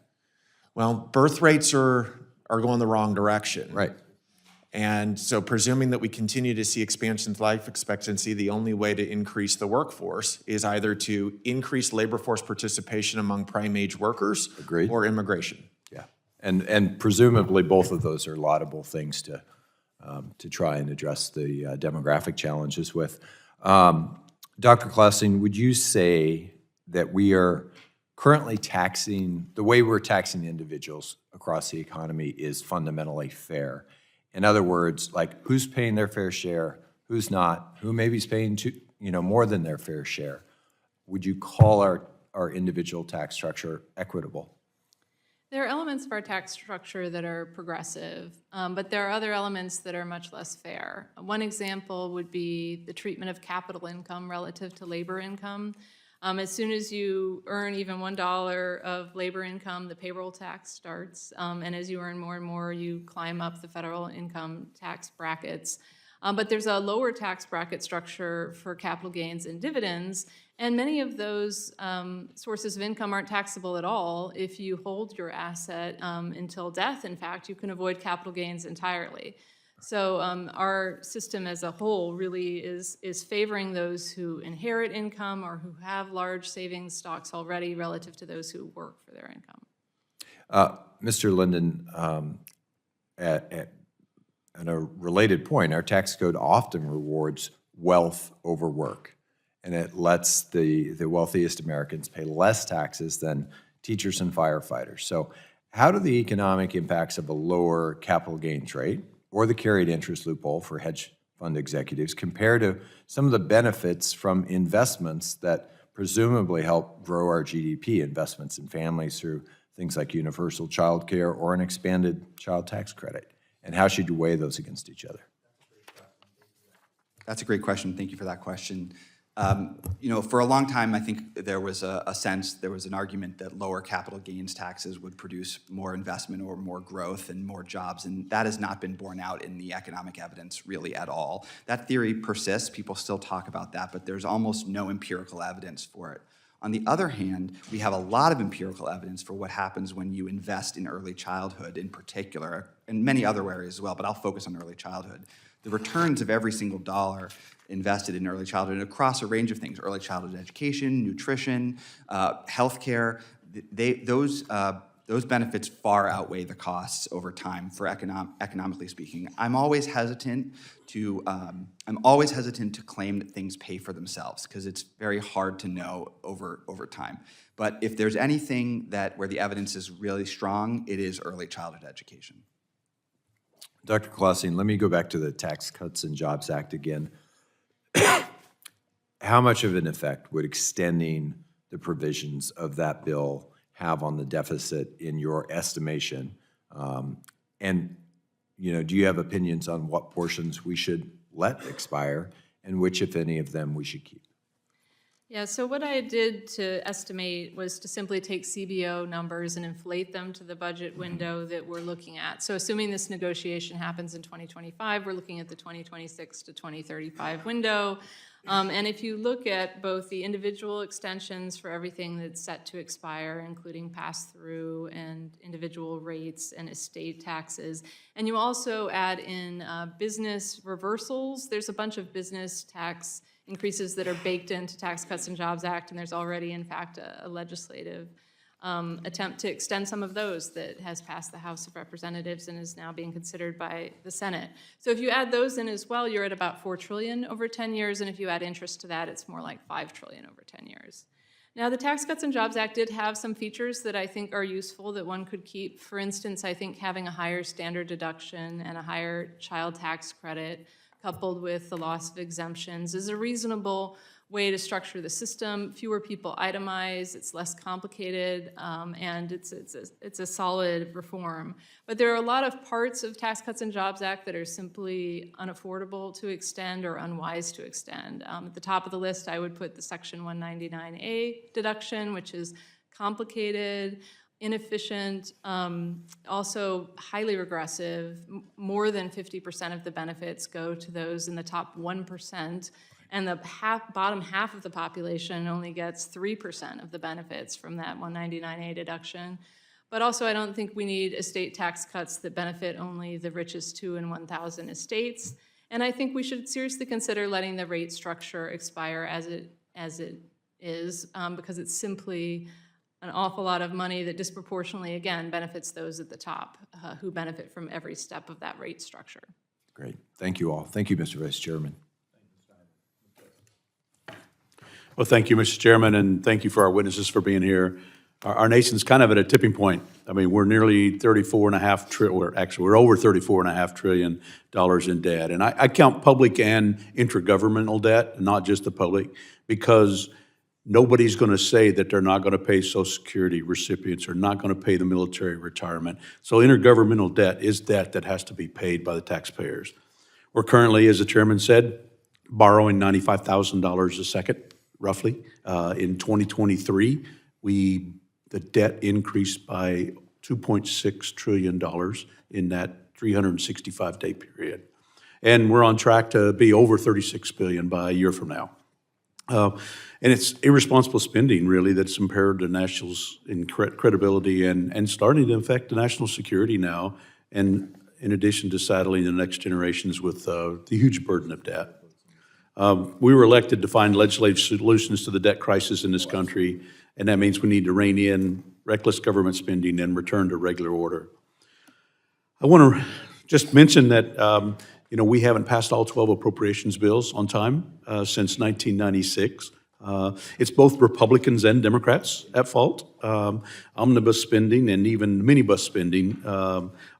Well, birth rates are going the wrong direction. Right. And so presuming that we continue to see expansion of life expectancy, the only way to increase the workforce is either to increase labor force participation among prime age workers. Agreed. Or immigration. Yeah, and presumably both of those are laudable things to try and address the demographic challenges with. Dr. Clausing, would you say that we are currently taxing, the way we're taxing individuals across the economy is fundamentally fair? In other words, like who's paying their fair share, who's not, who maybe is paying more than their fair share. would you call our individual tax structure equitable? There are elements of our tax structure that are progressive, but there are other elements that are much less fair. One example would be the treatment of capital income relative to labor income. As soon as you earn even $1 of labor income, the payroll tax starts, and as you earn more and more, you climb up the federal income tax brackets. But there's a lower tax bracket structure for capital gains and dividends, and many of those sources of income aren't taxable at all. If you hold your asset until death, in fact, you can avoid capital gains entirely. So our system as a whole really is favoring those who inherit income or who have large savings stocks already relative to those who work for their income. Mr. Linden, at a related point, our tax code often rewards wealth over work, and it lets the wealthiest Americans pay less taxes than teachers and firefighters. So how do the economic impacts of a lower capital gains rate or the carried interest loophole for hedge fund executives compare to some of the benefits from investments that presumably help grow our GDP, investments in families through things like universal child care or an expanded child tax credit? And how should you weigh those against each other? That's a great question. Thank you for that question. You know, for a long time, I think there was there was an argument that lower capital gains taxes would produce more investment or more growth and more jobs, and that has not been borne out in the economic evidence really at all. That theory persists. People still talk about that, but there's almost no empirical evidence for it. On the other hand, we have a lot of empirical evidence for what happens when you invest in early childhood in particular, and many other areas as well, but I'll focus on early childhood. The returns of every single dollar invested in early childhood across a range of things, early childhood education, nutrition, healthcare, those benefits far outweigh the costs over time for economically speaking. I'm always hesitant to claim that things pay for themselves because it's very hard to know over time. But if there's anything where the evidence is really strong, it is early childhood education. Dr. Klossing, let me go back to the Tax Cuts and Jobs Act again. How much of an effect would extending the provisions of that bill have on the deficit in your estimation? And, you know, do you have opinions on what portions we should let expire and which, if any of them, we should keep? Yeah, so what I did to estimate was to simply take CBO numbers and inflate them to the budget window that we're looking at. So assuming this negotiation happens in 2025, we're looking at the 2026 to 2035 window. And if you look at both the individual extensions for everything that's set to expire, including pass-through and individual rates and estate taxes, and you also add in business reversals, there's a bunch of business tax increases that are baked into Tax Cuts and Jobs Act, and there's already, in fact, a legislative attempt to extend some of those that has passed the House of Representatives and is now being considered by the Senate. So if you add those in as well, you're at about $4 trillion over 10 years, and if you add interest to that, it's more like $5 trillion over 10 years. Now, the Tax Cuts and Jobs Act did have some features that I think are useful that one could keep. For instance, I think having a higher standard deduction and a higher child tax credit coupled with the loss of exemptions is a reasonable way to structure the system. Fewer people itemize, it's less complicated, and it's a solid reform. But there are a lot of parts of Tax Cuts and Jobs Act that are simply unaffordable to extend or unwise to extend. At the top of the list, I would put the Section 199A deduction, which is complicated, inefficient, also highly regressive. More than 50% of the benefits go to those in the top 1%, and the bottom half of the population only gets 3% of the benefits from that 199A deduction. But also, I don't think we need estate tax cuts that benefit only the richest 2 in 1,000 estates. And I think we should seriously consider letting the rate structure expire as it is, because it's simply an awful lot of money that disproportionately, again, benefits those at the top who benefit from every step of that rate structure. Great. Thank you all. Thank you, Mr. Vice Chairman. Well, thank you, Mr. Chairman, and thank you for our witnesses for being here. Our nation's kind of at a tipping point. I mean, we're nearly $34.5 trillion, or actually we're over $34.5 trillion in debt. And I count public and intergovernmental debt, not just the public, because nobody's going to say that they're not going to pay Social Security recipients or not going to pay the military retirement. So intergovernmental debt is debt that has to be paid by the taxpayers. We're currently, as the chairman said, borrowing $95,000 a second, roughly. In 2023, the debt increased by $2.6 trillion in that 365-day period. And we're on track to be over $36 billion by a year from now. And it's irresponsible spending, really, that's impaired the nationals in credibility and starting to affect the national security now, and in addition to saddling the next generations with the huge burden of debt. We were elected to find legislative solutions to the debt crisis in this country, and that means we need to rein in reckless government spending and return to regular order. I want to just mention that we haven't passed all 12 appropriations bills on time since 1996. It's both Republicans and Democrats at fault. Omnibus spending and even minibus spending,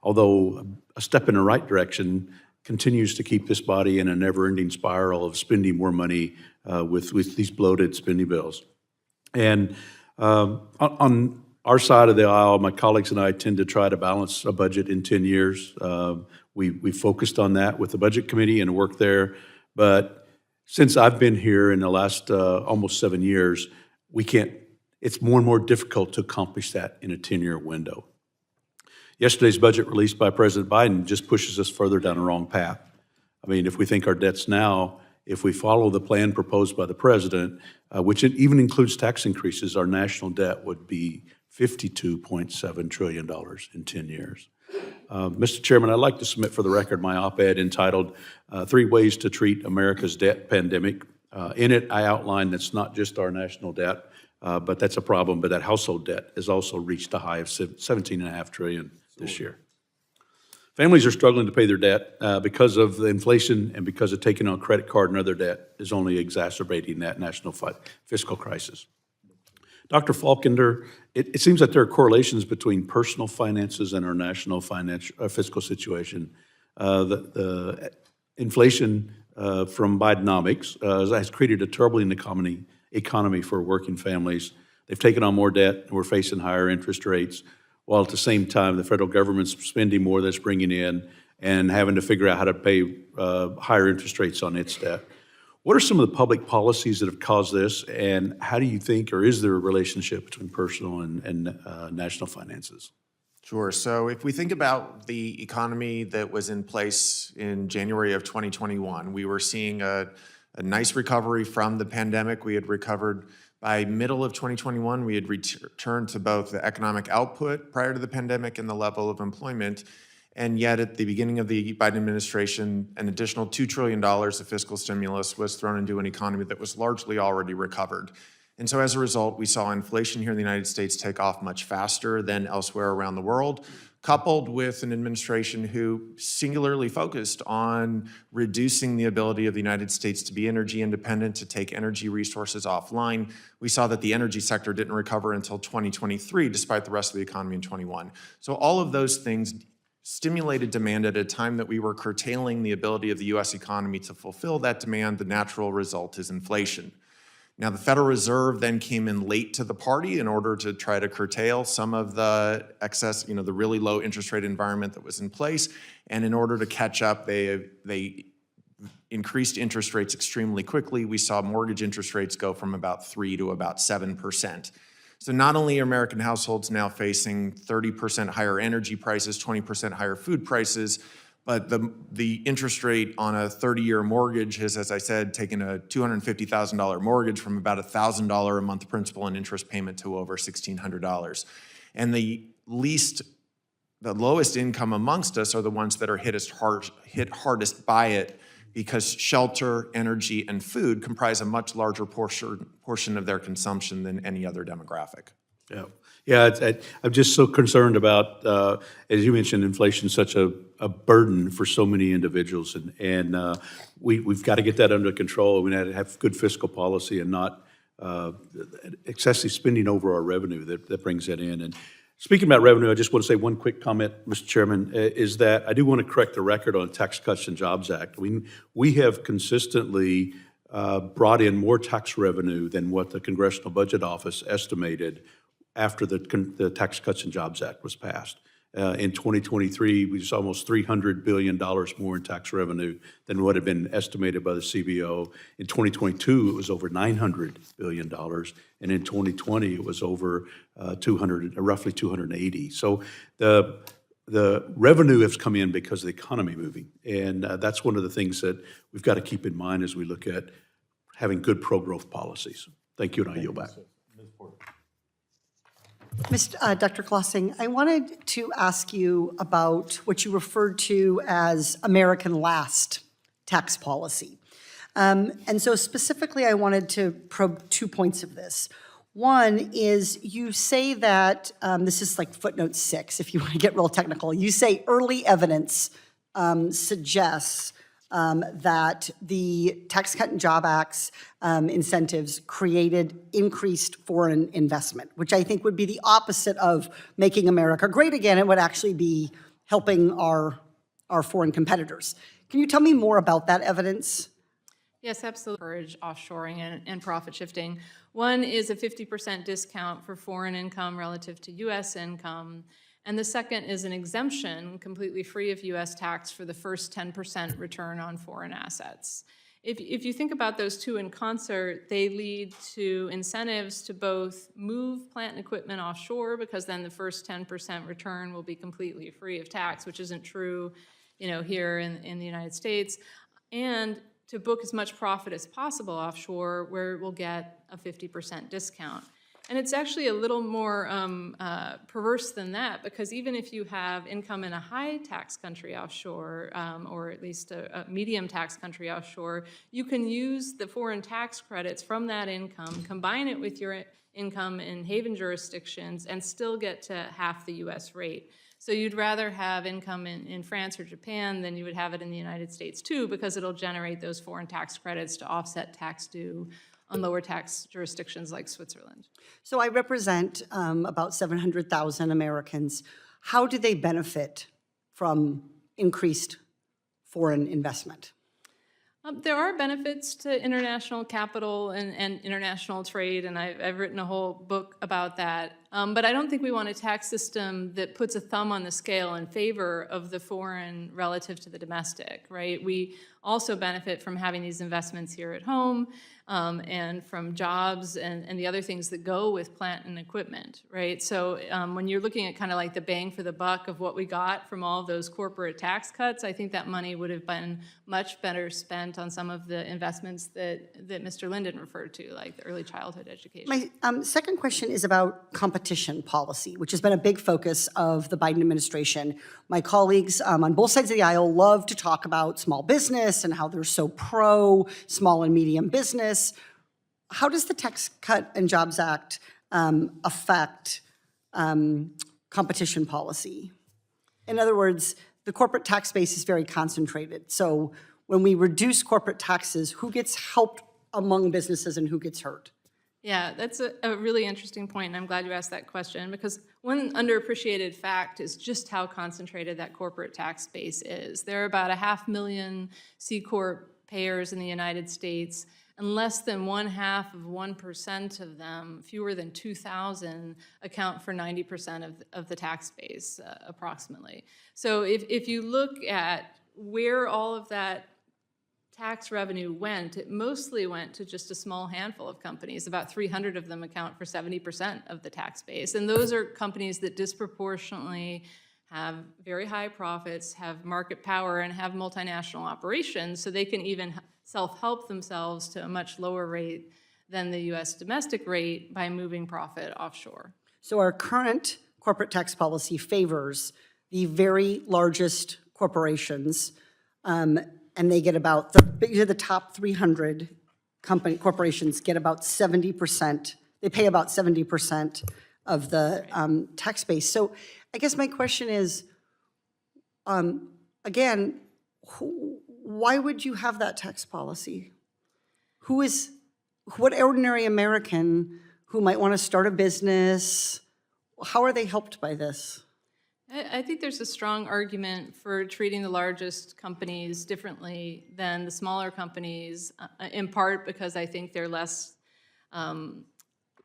although a step in the right direction, continues to keep this body in a never-ending spiral of spending more money with these bloated spending bills. And on our side of the aisle, my colleagues and I tend to try to balance a budget in 10 years. We focused on that with the Budget Committee and work there. But since I've been here in the last almost 7 years, it's more and more difficult to accomplish that in a 10-year window. Yesterday's budget released by President Biden just pushes us further down the wrong path. I mean, if we think our debt's now, if we follow the plan proposed by the president, which it even includes tax increases, our national debt would be $52.7 trillion in 10 years. Mr. Chairman, I'd like to submit for the record my op-ed entitled 3 Ways to Treat America's Debt Pandemic. In it, I outline that's not just our national debt, but that's a problem, but that household debt has also reached a high of $17.5 trillion this year. Families are struggling to pay their debt because of the inflation and because of taking on credit card and other debt is only exacerbating that national fiscal crisis. Dr. Falkender, it seems that there are correlations between personal finances and our national fiscal situation. The inflation from Bidenomics has created a troubling economy for working families. They've taken on more debt, and we're facing higher interest rates, while at the same time, the federal government's spending more that's bringing in and having to figure out how to pay higher interest rates on its debt. What are some of the public policies that have caused this, and how do you think, or is there a relationship between personal and national finances? Sure. So if we think about the economy that was in place in January of 2021, we were seeing a nice recovery from the pandemic. We had recovered by middle of 2021. We had returned to both the economic output prior to the pandemic and the level of employment. And yet at the beginning of the Biden administration, an additional $2 trillion of fiscal stimulus was thrown into an economy that was largely already recovered. And so as a result, we saw inflation here in the United States take off much faster than elsewhere around the world, coupled with an administration who singularly focused on reducing the ability of the United States to be energy independent, to take energy resources offline. We saw that the energy sector didn't recover until 2023, despite the rest of the economy in 21. So all of those things stimulated demand at a time that we were curtailing the ability of the US economy to fulfill that demand. The natural result is inflation. Now, the Federal Reserve then came in late to the party in order to try to curtail some of the excess, the really low interest rate environment that was in place. And in order to catch up, they increased interest rates extremely quickly. We saw mortgage interest rates go from about 3 to about 7%. So not only are American households now facing 30% higher energy prices, 20% higher food prices, but the interest rate on a 30-year mortgage has, as I said, taken a $250,000 mortgage from about $1,000 a month principal and interest payment to over $1,600. And the lowest income amongst us are the ones that are hit hardest by it, because shelter, energy, and food comprise a much larger portion of their consumption than any other demographic. Yeah, I'm just so concerned about, as you mentioned, inflation is such a burden for so many individuals, and we've got to get that under control. We have to have good fiscal policy and not excessive spending over our revenue that brings that in. And speaking about revenue, I just want to say one quick comment, Mr. Chairman, is that I do want to correct the record on Tax Cuts and Jobs Act. We have consistently brought in more tax revenue than what the Congressional Budget Office estimated after the Tax Cuts and Jobs Act was passed. In 2023, we saw almost $300 billion more in tax revenue than what had been estimated by the CBO. In 2022, it was over $900 billion, and in 2020, it was over roughly 280. So the revenue has come in because of the economy moving, and that's one of the things that we've got to keep in mind as we look at having good pro-growth policies. Thank you, and I yield back. Dr. Klossing, I wanted to ask you about what you referred to as American Last tax policy. And so specifically, I wanted to probe 2 points of this. One is you say that, this is like footnote 6, if you want to get real technical. You say early evidence suggests that the Tax Cut and Job Act's incentives created increased foreign investment, which I think would be the opposite of making America great again. It would actually be helping our foreign competitors. Can you tell me more about that evidence? Yes, absolutely. Encourage offshoring and profit shifting. One is a 50% discount for foreign income relative to U.S. income. And the second is an exemption completely free of U.S. tax for the first 10% return on foreign assets. If you think about those two in concert, they lead to incentives to both move plant and equipment offshore, because then the first 10% return will be completely free of tax, which isn't true, here in the United States, and to book as much profit as possible offshore, where we'll get a 50% discount. And it's actually a little more perverse than that, because even if you have income in a high tax country offshore, or at least a medium tax country offshore, you can use the foreign tax credits from that income, combine it with your income in haven jurisdictions, and still get to half the US rate. So you'd rather have income in France or Japan than you would have it in the United States too, because it'll generate those foreign tax credits to offset tax due on lower tax jurisdictions like Switzerland. So I represent about 700,000 Americans. How do they benefit from increased foreign investment? There are benefits to international capital and international trade, and I've written a whole book about that. But I don't think we want a tax system that puts a thumb on the scale in favor of the foreign relative to the domestic, right? We also benefit from having these investments here at home, and from jobs and the other things that go with plant and equipment, right? So when you're looking at kind of like the bang for the buck of what we got from all of those corporate tax cuts, I think that money would have been much better spent on some of the investments that Mr. Linden referred to, like the early childhood education. My second question is about competition policy, which has been a big focus of the Biden administration. My colleagues on both sides of the aisle love to talk about small business and how they're so pro small and medium business. How does the Tax Cut and Jobs Act affect competition policy? In other words, the corporate tax base is very concentrated. So when we reduce corporate taxes, who gets helped among businesses and who gets hurt? Yeah, that's a really interesting point, and I'm glad you asked that question, because one underappreciated fact is just how concentrated that corporate tax base is. There are about 500,000 C Corp payers in the United States, and less than 0.5% of them, fewer than 2,000, account for 90% of the tax base, approximately. So if you look at where all of that tax revenue went, it mostly went to just a small handful of companies. About 300 of them account for 70% of the tax base. And those are companies that disproportionately have very high profits, have market power, and have multinational operations, so they can even self-help themselves to a much lower rate than the US domestic rate by moving profit offshore. So our current corporate tax policy favors the very largest corporations, and they get about, the top 300 corporations get about 70%, they pay about 70% of the tax base. So I guess my question is, again, why would you have that tax policy? What ordinary American who might want to start a business, how are they helped by this? I think there's a strong argument for treating the largest companies differently than the smaller companies, in part because I think they're less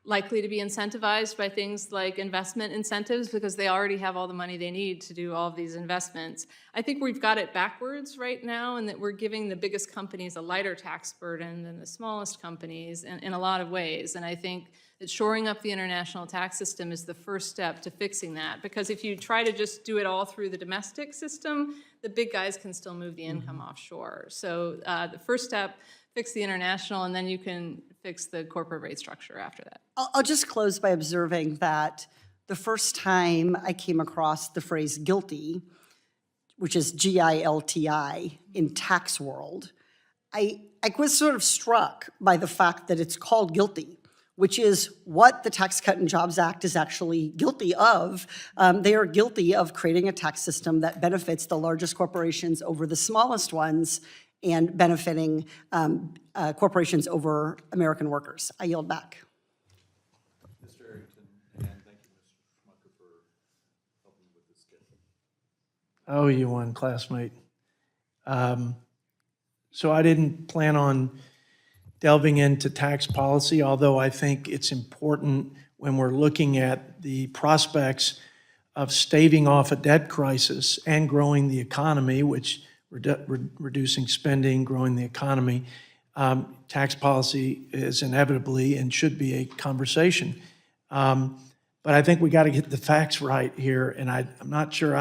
likely to be incentivized by things like investment incentives because they already have all the money they need to do all of these investments. I think we've got it backwards right now in that we're giving the biggest companies a lighter tax burden than the smallest companies in a lot of ways. And I think that shoring up the international tax system is the first step to fixing that. Because if you try to just do it all through the domestic system, the big guys can still move the income offshore. So the first step, fix the international, and then you can fix the corporate rate structure after that. I'll just close by observing that the first time I came across the phrase guilty, which is GILTI, in tax world, I was sort of struck by the fact that it's called guilty, which is what the Tax Cut and Jobs Act is actually guilty of. They are guilty of creating a tax system that benefits the largest corporations over the smallest ones and benefiting corporations over American workers. I yield back. Mr. Arrington, and thank you, Mr. Schmucker, for helping with this schedule. Oh, you won, classmate. So I didn't plan on delving into tax policy, although I think it's important when we're looking at the prospects of staving off a debt crisis and growing the economy, which reducing spending, growing the economy. Tax policy is inevitably and should be a conversation. But I think we got to get the facts right here, and I'm not sure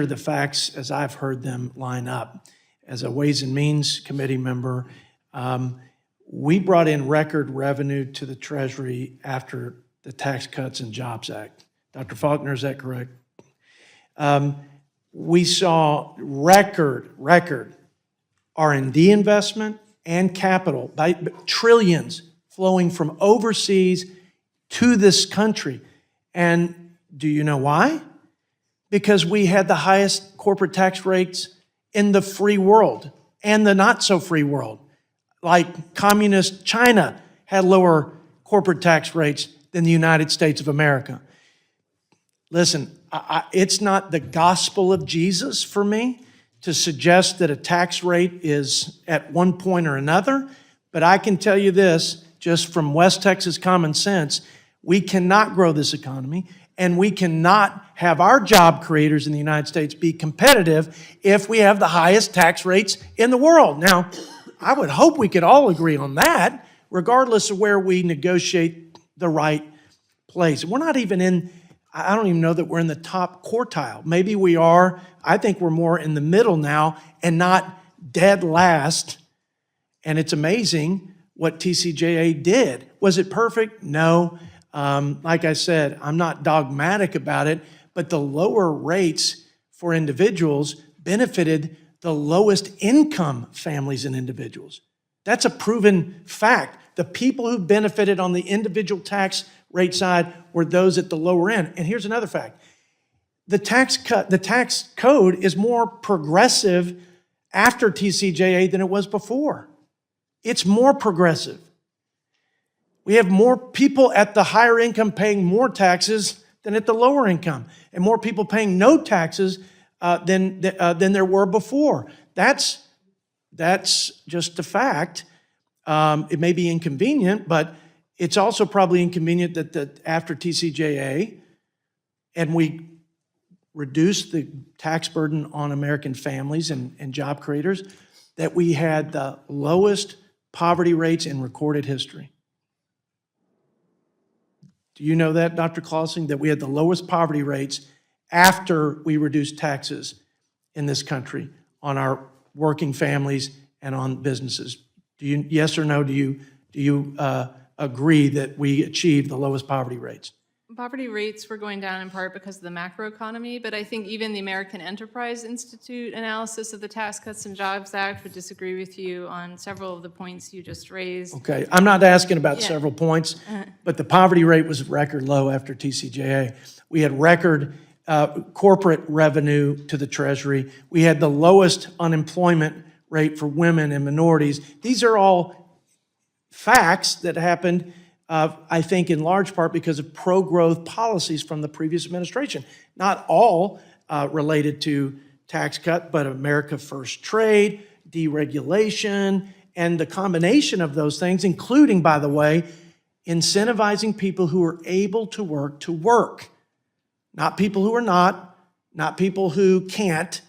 the facts as I've heard them line up. As a Ways and Means Committee member, we brought in record revenue to the Treasury after the Tax Cuts and Jobs Act. Dr. Faulkner, is that correct? We saw record R&D investment and capital, by trillions flowing from overseas to this country. And do you know why? Because we had the highest corporate tax rates in the free world and the not so free world. Like communist China had lower corporate tax rates than the United States of America. Listen, it's not the gospel of Jesus for me to suggest that a tax rate is at one point or another, but I can tell you this, just from West Texas common sense, we cannot grow this economy, and we cannot have our job creators in the United States be competitive if we have the highest tax rates in the world. Now, I would hope we could all agree on that, regardless of where we negotiate the right place. We're not even in, I don't even know that we're in the top quartile. Maybe we are. I think we're more in the middle now and not dead last. And it's amazing what TCJA did. Was it perfect? No. Like I said, I'm not dogmatic about it, but the lower rates for individuals benefited the lowest income families and individuals. That's a proven fact. The people who benefited on the individual tax rate side were those at the lower end. And here's another fact. The tax code is more progressive after TCJA than it was before. It's more progressive. We have more people at the higher income paying more taxes than at the lower income, and more people paying no taxes than there were before. That's just a fact. It may be inconvenient, but it's also probably inconvenient that after TCJA, and we reduced the tax burden on American families and job creators, that we had the lowest poverty rates in recorded history. Do you know that, Dr. Clausing, that we had the lowest poverty rates after we reduced taxes in this country on our working families and on businesses? Do you, yes or no, do you agree that we achieved the lowest poverty rates? Poverty rates were going down in part because of the macroeconomy, but I think even the American Enterprise Institute analysis of the Tax Cuts and Jobs Act would disagree with you on several of the points you just raised. Okay, I'm not asking about several points, but the poverty rate was record low after TCJA. We had record corporate revenue to the Treasury. We had the lowest unemployment rate for women and minorities. These are all facts that happened I think in large part because of pro-growth policies from the previous administration. Not all related to tax cut, but America First Trade, deregulation, and the combination of those things, including, by the way, incentivizing people who are able to work. Not people who are not people who can't,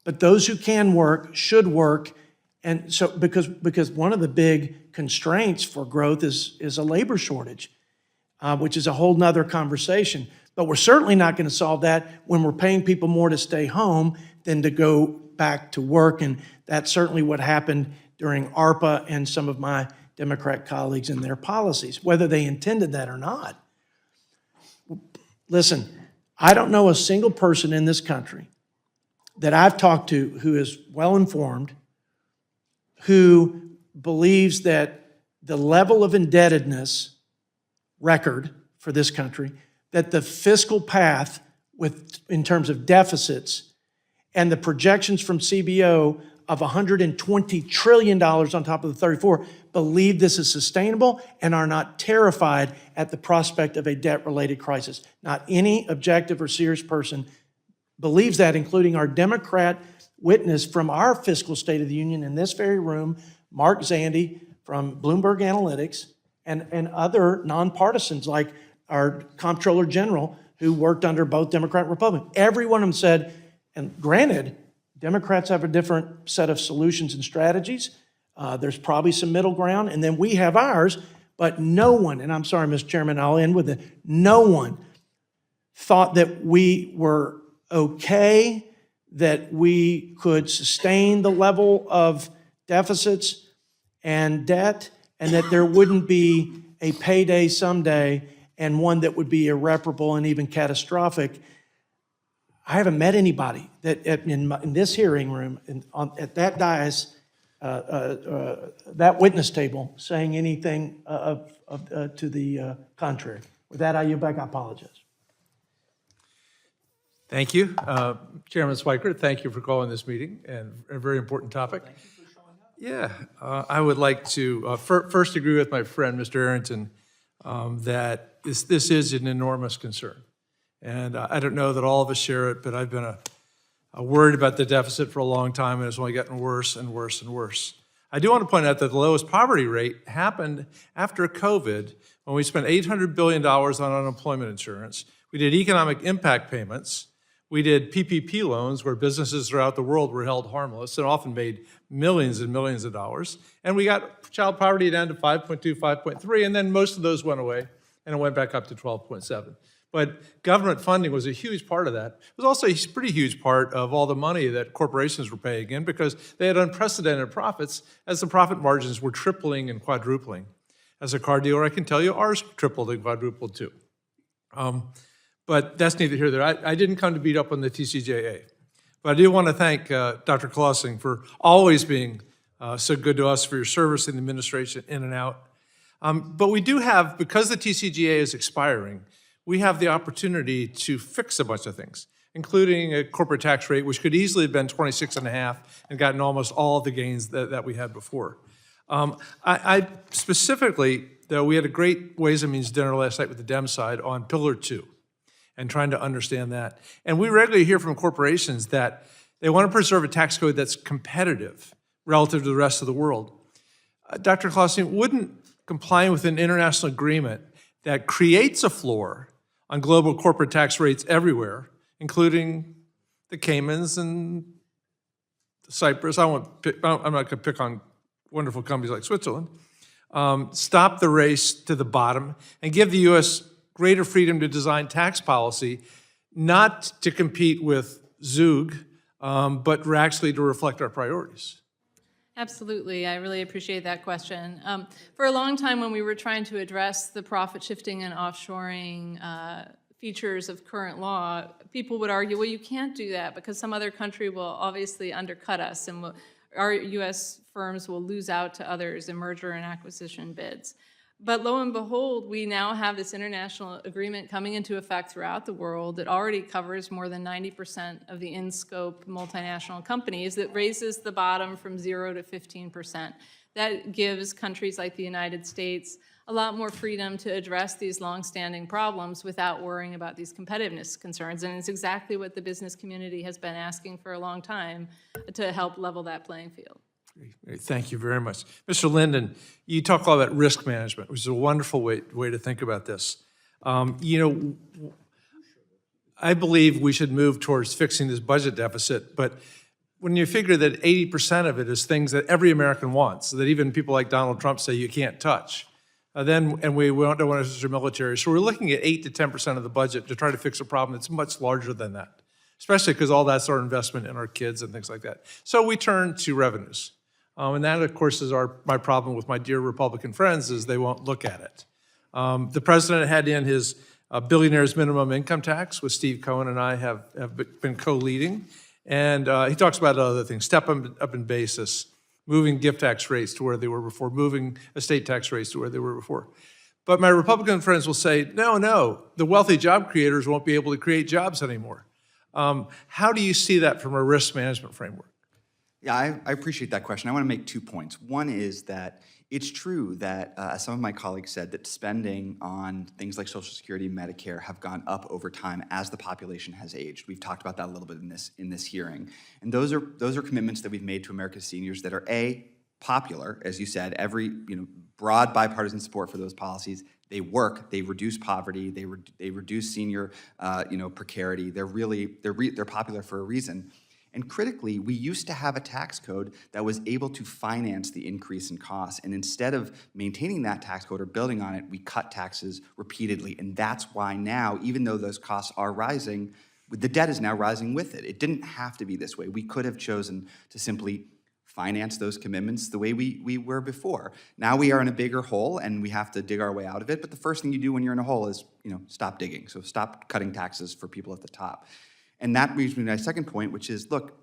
but those who can work should work. And so because one of the big constraints for growth is a labor shortage, which is a whole nother conversation. But we're certainly not going to solve that when we're paying people more to stay home than to go back to work. And that's certainly what happened during ARPA and some of my Democrat colleagues and their policies, whether they intended that or not. Listen, I don't know a single person in this country that I've talked to who is well-informed, who believes that the level of indebtedness record for this country, that the fiscal path in terms of deficits and the projections from CBO of $120 trillion on top of the 34 believe this is sustainable and are not terrified at the prospect of a debt-related crisis. Not any objective or serious person believes that, including our Democrat witness from our fiscal State of the Union in this very room, Mark Zandi from Bloomberg Analytics, and other nonpartisans like our Comptroller General who worked under both Democrat and Republican. Every one of them said, and granted, Democrats have a different set of solutions and strategies. There's probably some middle ground, and then we have ours, but no one, and I'm sorry, Mr. Chairman, I'll end with it, no one thought that we were okay, that we could sustain the level of deficits and debt, and that there wouldn't be a payday someday and one that would be irreparable and even catastrophic. I haven't met anybody that in this hearing room, at that dais, that witness table, saying anything to the contrary. With that, I yield back. I apologize. Thank you. Chairman Schweikert, thank you for calling this meeting, and a very important topic. Thank you for showing up. Yeah, I would like to first agree with my friend, Mr. Arrington, that this is an enormous concern. And I don't know that all of us share it, but I've been worried about the deficit for a long time, and it's only gotten worse and worse and worse. I do want to point out that the lowest poverty rate happened after COVID, when we spent $800 billion on unemployment insurance. We did economic impact payments. We did PPP loans, where businesses throughout the world were held harmless and often made millions and millions of dollars. And we got child poverty down to 5.2, 5.3, and then most of those went away, and it went back up to 12.7. But government funding was a huge part of that. It was also a pretty huge part of all the money that corporations were paying in, because they had unprecedented profits as the profit margins were tripling and quadrupling. As a car dealer, I can tell you ours tripled and quadrupled too. But that's neither here nor there. I didn't come to beat up on the TCJA. But I do want to thank Dr. Klossing for always being so good to us, for your service in the administration, in and out. But we do have, because the TCJA is expiring, we have the opportunity to fix a bunch of things, including a corporate tax rate, which could easily have been 26.5 and gotten almost all of the gains that we had before. I specifically, though, we had a great Ways and Means dinner last night with the Dem side on Pillar 2 and trying to understand that. And we regularly hear from corporations that they want to preserve a tax code that's competitive relative to the rest of the world. Dr. Klossing, wouldn't complying with an international agreement that creates a floor on global corporate tax rates everywhere, including the Caymans and Cyprus, I'm not going to pick on wonderful companies like Switzerland, stop the race to the bottom and give the U.S. greater freedom to design tax policy, not to compete with Zug, but actually to reflect our priorities? Absolutely. I really appreciate that question. For a long time, when we were trying to address the profit shifting and offshoring features of current law, people would argue, well, you can't do that because some other country will obviously undercut us, and our U.S. firms will lose out to others in merger and acquisition bids. But lo and behold, we now have this international agreement coming into effect throughout the world that already covers more than 90% of the in-scope multinational companies, that raises the bottom from 0 to 15%. That gives countries like the United States a lot more freedom to address these longstanding problems without worrying about these competitiveness concerns. And it's exactly what the business community has been asking for a long time to help level that playing field. Great, thank you very much. Mr. Linden, you talk a lot about risk management, which is a wonderful way to think about this. I believe we should move towards fixing this budget deficit, but when you figure that 80% of it is things that every American wants, that even people like Donald Trump say you can't touch, and we don't want to military. So we're looking at 8 to 10% of the budget to try to fix a problem that's much larger than that, especially because all that's our investment in our kids and things like that. So we turn to revenues. And that, of course, is my problem with my dear Republican friends, is they won't look at it. The president had in his billionaire's minimum income tax, which Steve Cohen and I have been co-leading. And he talks about other things, step up in basis, moving gift tax rates to where they were before, moving estate tax rates to where they were before. But my Republican friends will say, no, the wealthy job creators won't be able to create jobs anymore. How do you see that from a risk management framework? Yeah, I appreciate that question. I want to make 2 points. One is that it's true that, as some of my colleagues said, that spending on things like Social Security and Medicare have gone up over time as the population has aged. We've talked about that a little bit in this hearing. And those are commitments that we've made to America's seniors that are, A, popular, as you said, broad bipartisan support for those policies. They work, they reduce poverty, they reduce senior precarity. They're popular for a reason. And critically, we used to have a tax code that was able to finance the increase in costs. And instead of maintaining that tax code or building on it, we cut taxes repeatedly. And that's why now, even though those costs are rising, the debt is now rising with it. It didn't have to be this way. We could have chosen to simply finance those commitments the way we were before. Now we are in a bigger hole and we have to dig our way out of it. But the first thing you do when you're in a hole is, stop digging. So stop cutting taxes for people at the top. And that brings me to my second point, which is, look,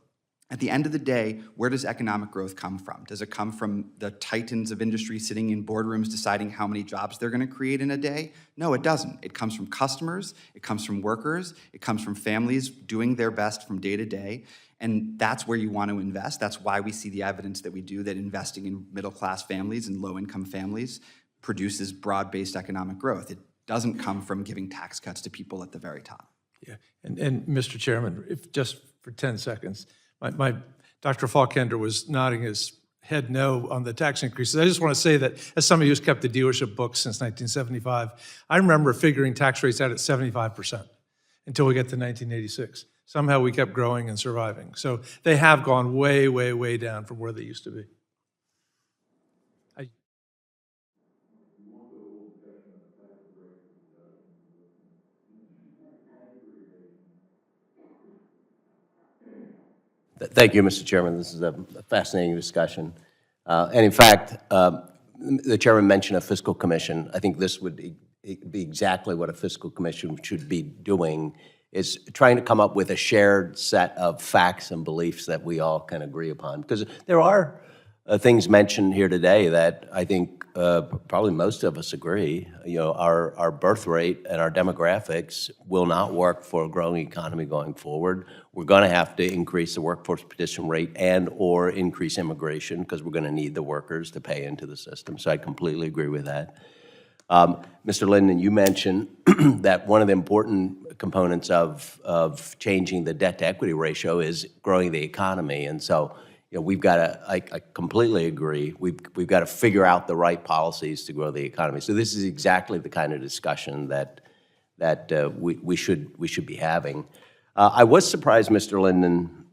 at the end of the day, where does economic growth come from? Does it come from the titans of industry sitting in boardrooms deciding how many jobs they're going to create in a day? No, it doesn't. It comes from customers, it comes from workers, it comes from families doing their best from day to day. And that's where you want to invest. That's why we see the evidence that we do, that investing in middle-class families and low-income families produces broad-based economic growth. It doesn't come from giving tax cuts to people at the very top. Yeah, and Mr. Chairman, if just for 10 seconds, my Dr. Falkender was nodding his head no on the tax increases. I just want to say that as somebody who's kept the dealership books since 1975, I remember figuring tax rates out at 75% until we get to 1986. Somehow we kept growing and surviving. So they have gone way, way, way down from where they used to be. Thank you, Mr. Chairman. This is a fascinating discussion. And in fact, the chairman mentioned a fiscal commission. I think this would be exactly what a fiscal commission should be doing, is trying to come up with a shared set of facts and beliefs that we all can agree upon. Because there are things mentioned here today that I think probably most of us agree. Our birth rate and our demographics will not work for a growing economy going forward. We're going to have to increase the workforce participation rate and or increase immigration because we're going to need the workers to pay into the system. So I completely agree with that. Mr. Linden, you mentioned that one of the important components of changing the debt-to-equity ratio is growing the economy. And so we've got to, I completely agree, we've got to figure out the right policies to grow the economy. So this is exactly the kind of discussion that we should be having. I was surprised, Mr. Linden,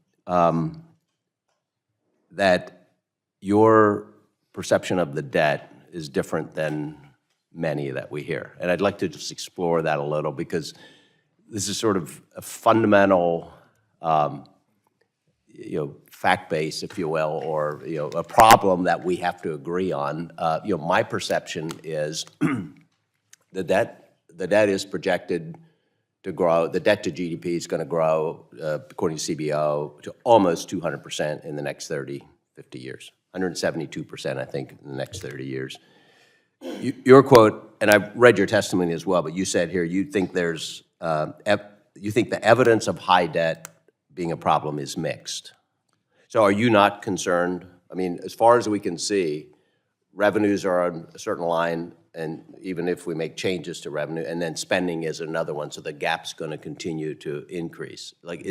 that your perception of the debt is different than many that we hear. And I'd like to just explore that a little, because this is sort of a fundamental fact base, if you will, or a problem that we have to agree on. My perception is the debt is projected to grow. The debt to GDP is going to grow, according to CBO, to almost 200% in the next 30, 50 years. 172%, I think, in the next 30 years. Your quote, and I've read your testimony as well, but you said here you think there's you think the evidence of high debt being a problem is mixed. So are you not concerned? I mean, as far as we can see, revenues are on a certain line and even if we make changes to revenue, and then spending is another one, so the gap's going to continue to increase. Like,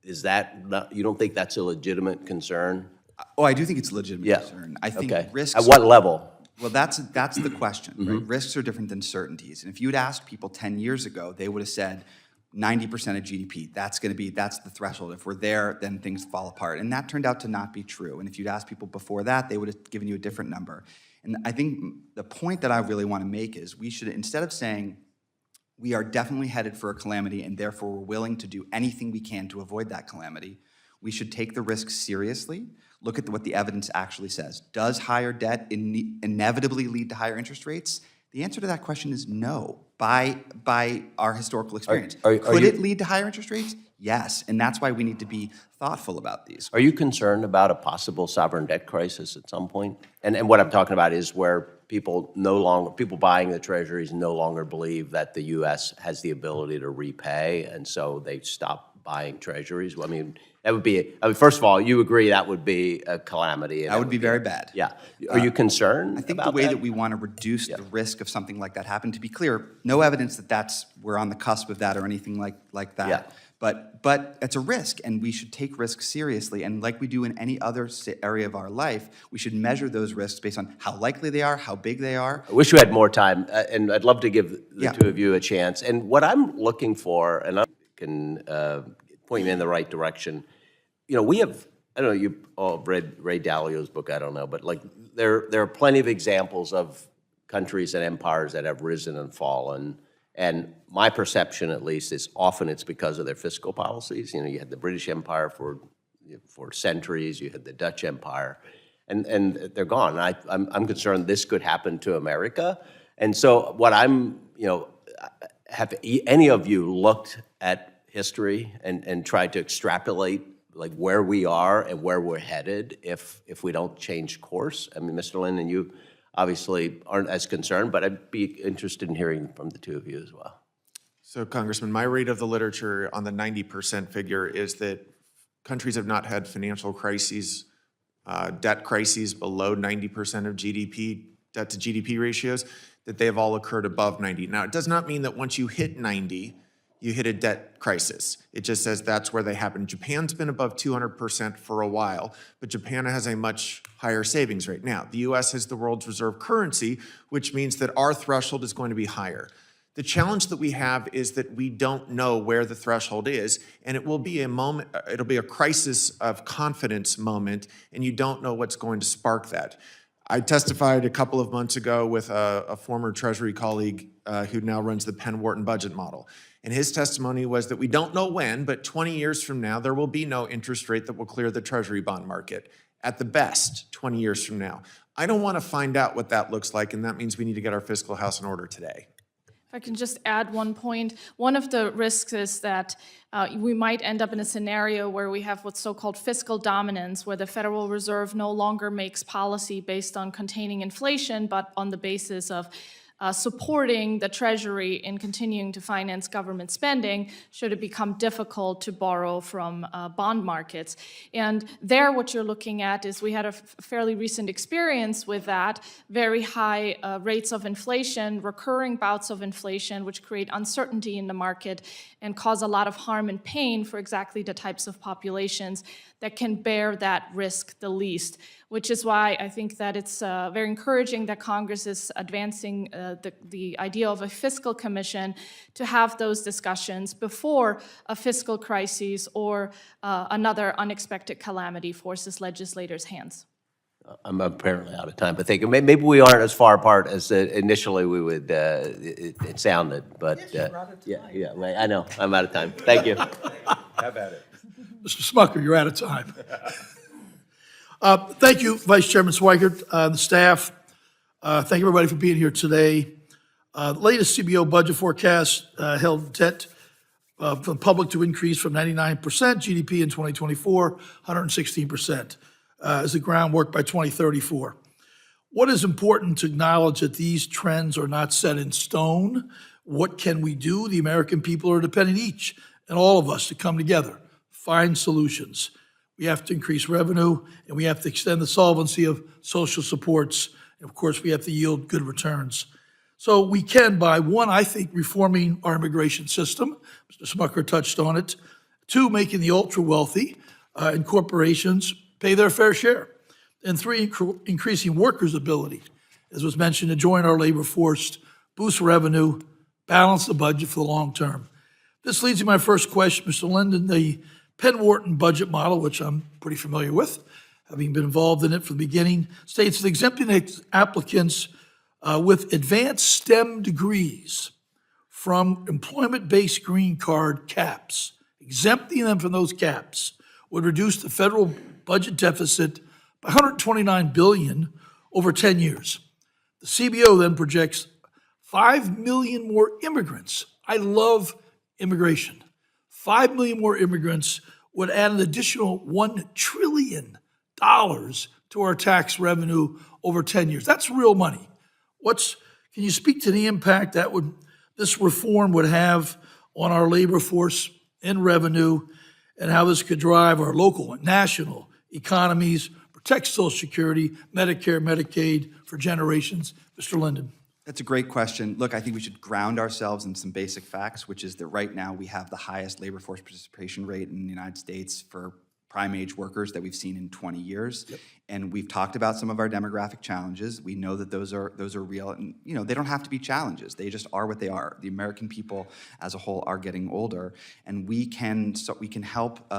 is that not, you don't think that's a legitimate concern? Oh, I do think it's a legitimate Yeah. concern. I think Okay. risks. At what level? Well, that's the question, right? Risks are different than certainties. And if you had asked people 10 years ago, they would have said 90% of GDP, that's the threshold. If we're there, then things fall apart. And that turned out to not be true. And if you'd asked people before that, they would have given you a different number. And I think the point that I really want to make is we should, instead of saying we are definitely headed for a calamity and therefore we're willing to do anything we can to avoid that calamity, we should take the risks seriously, look at what the evidence actually says. Does higher debt inevitably lead to higher interest rates? The answer to that question is no, by our historical experience. Could it lead to higher interest rates? Yes, and that's why we need to be thoughtful about these. Are you concerned about a possible sovereign debt crisis at some point? And what I'm talking about is where people buying the treasuries no longer believe that the U.S. has the ability to repay, and so they stop buying treasuries. I mean, that would be, first of all, you agree that would be a calamity. That would be very bad. Yeah. Are you concerned I think about the way that? that we want to reduce the risk of something like that happening, to be clear, no evidence that we're on the cusp of that or anything like that. Yeah. But it's a risk, and we should take risks seriously. And like we do in any other area of our life, we should measure those risks based on how likely they are, how big they are. I wish we had more time, and I'd love to give the Yeah. two of you a chance. And what I'm looking for, and I can point me in the right direction, you know, we have, I don't know, you all read Ray Dalio's book, I don't know, but like there are plenty of examples of countries and empires that have risen and fallen. And my perception, at least, is often it's because of their fiscal policies. You know, you had the British Empire for centuries, you had the Dutch Empire, and they're gone. I'm concerned this could happen to America. And so what have any of you looked at history and tried to extrapolate like where we are and where we're headed if we don't change course? I mean, Mr. Lin and you obviously aren't as concerned, but I'd be interested in hearing from the two of you as well. So, Congressman, my read of the literature on the 90% figure is that countries have not had financial crises, debt crises below 90% of GDP, debt to GDP ratios, that they have all occurred above 90. Now, it does not mean that once you hit 90, you hit a debt crisis. It just says that's where they happen. Japan's been above 200% for a while, but Japan has a much higher savings rate. Now, the US has the world's reserve currency, which means that our threshold is going to be higher. The challenge that we have is that we don't know where the threshold is, and it will be a moment, it'll be a crisis of confidence moment, and you don't know what's going to spark that. I testified a couple of months ago with a former Treasury colleague who now runs the Penn Wharton budget model. And his testimony was that we don't know when, but 20 years from now, there will be no interest rate that will clear the Treasury bond market. At the best, 20 years from now. I don't want to find out what that looks like, and that means we need to get our fiscal house in order today. If I can just add one point, one of the risks is that we might end up in a scenario where we have what's so-called fiscal dominance, where the Federal Reserve no longer makes policy based on containing inflation, but on the basis of supporting the Treasury in continuing to finance government spending should it become difficult to borrow from bond markets. And there what you're looking at is we had a fairly recent experience with that, very high rates of inflation, recurring bouts of inflation, which create uncertainty in the market and cause a lot of harm and pain for exactly the types of populations that can bear that risk the least, which is why I think that it's very encouraging that Congress is advancing the idea of a fiscal commission to have those discussions before a fiscal crisis or another unexpected calamity forces legislators' hands. I'm apparently out of time, but thank you. Maybe we aren't as far apart as initially we would, it sounded, but. Yeah, I know, I'm out of time. Thank you. Have at it. Mr. Smucker, you're out of time. Thank you, Vice Chairman Schweikert, the staff. Thank everybody for being here today. The latest CBO budget forecast held debt for the public to increase from 99% GDP in 2024, 116% as the groundwork by 2034. What is important to acknowledge that these trends are not set in stone. What can we do? The American people are depending each and all of us to come together, find solutions. We have to increase revenue, and we have to extend the solvency of social supports. And of course, we have to yield good returns. So we can by, one, I think, reforming our immigration system. Mr. Smucker touched on it. Two, making the ultra-wealthy and corporations pay their fair share. And three, increasing workers' ability, as was mentioned, to join our labor force, boost revenue, balance the budget for the long term. This leads to my first question, Mr. Linden. The Penn-Wharton budget model, which I'm pretty familiar with, having been involved in it from the beginning, states that exempting applicants with advanced STEM degrees from employment-based green card caps, exempting them from those caps, would reduce the federal budget deficit by $129 billion over 10 years. The CBO then projects 5 million more immigrants. I love immigration. 5 million more immigrants would add an additional $1 trillion to our tax revenue over 10 years. That's real money. Can you speak to the impact that this reform would have on our labor force and revenue, and how this could drive our local and national economies, protect Social Security, Medicare, Medicaid for generations? Mr. Linden. That's a great question. Look, I think we should ground ourselves in some basic facts, which is that right now we have the highest labor force participation rate in the United States for prime age workers that we've seen in 20 years. Yep. And we've talked about some of our demographic challenges. We know that those are real, and they don't have to be challenges. They just are what they are. The American people as a whole are getting older, and we can help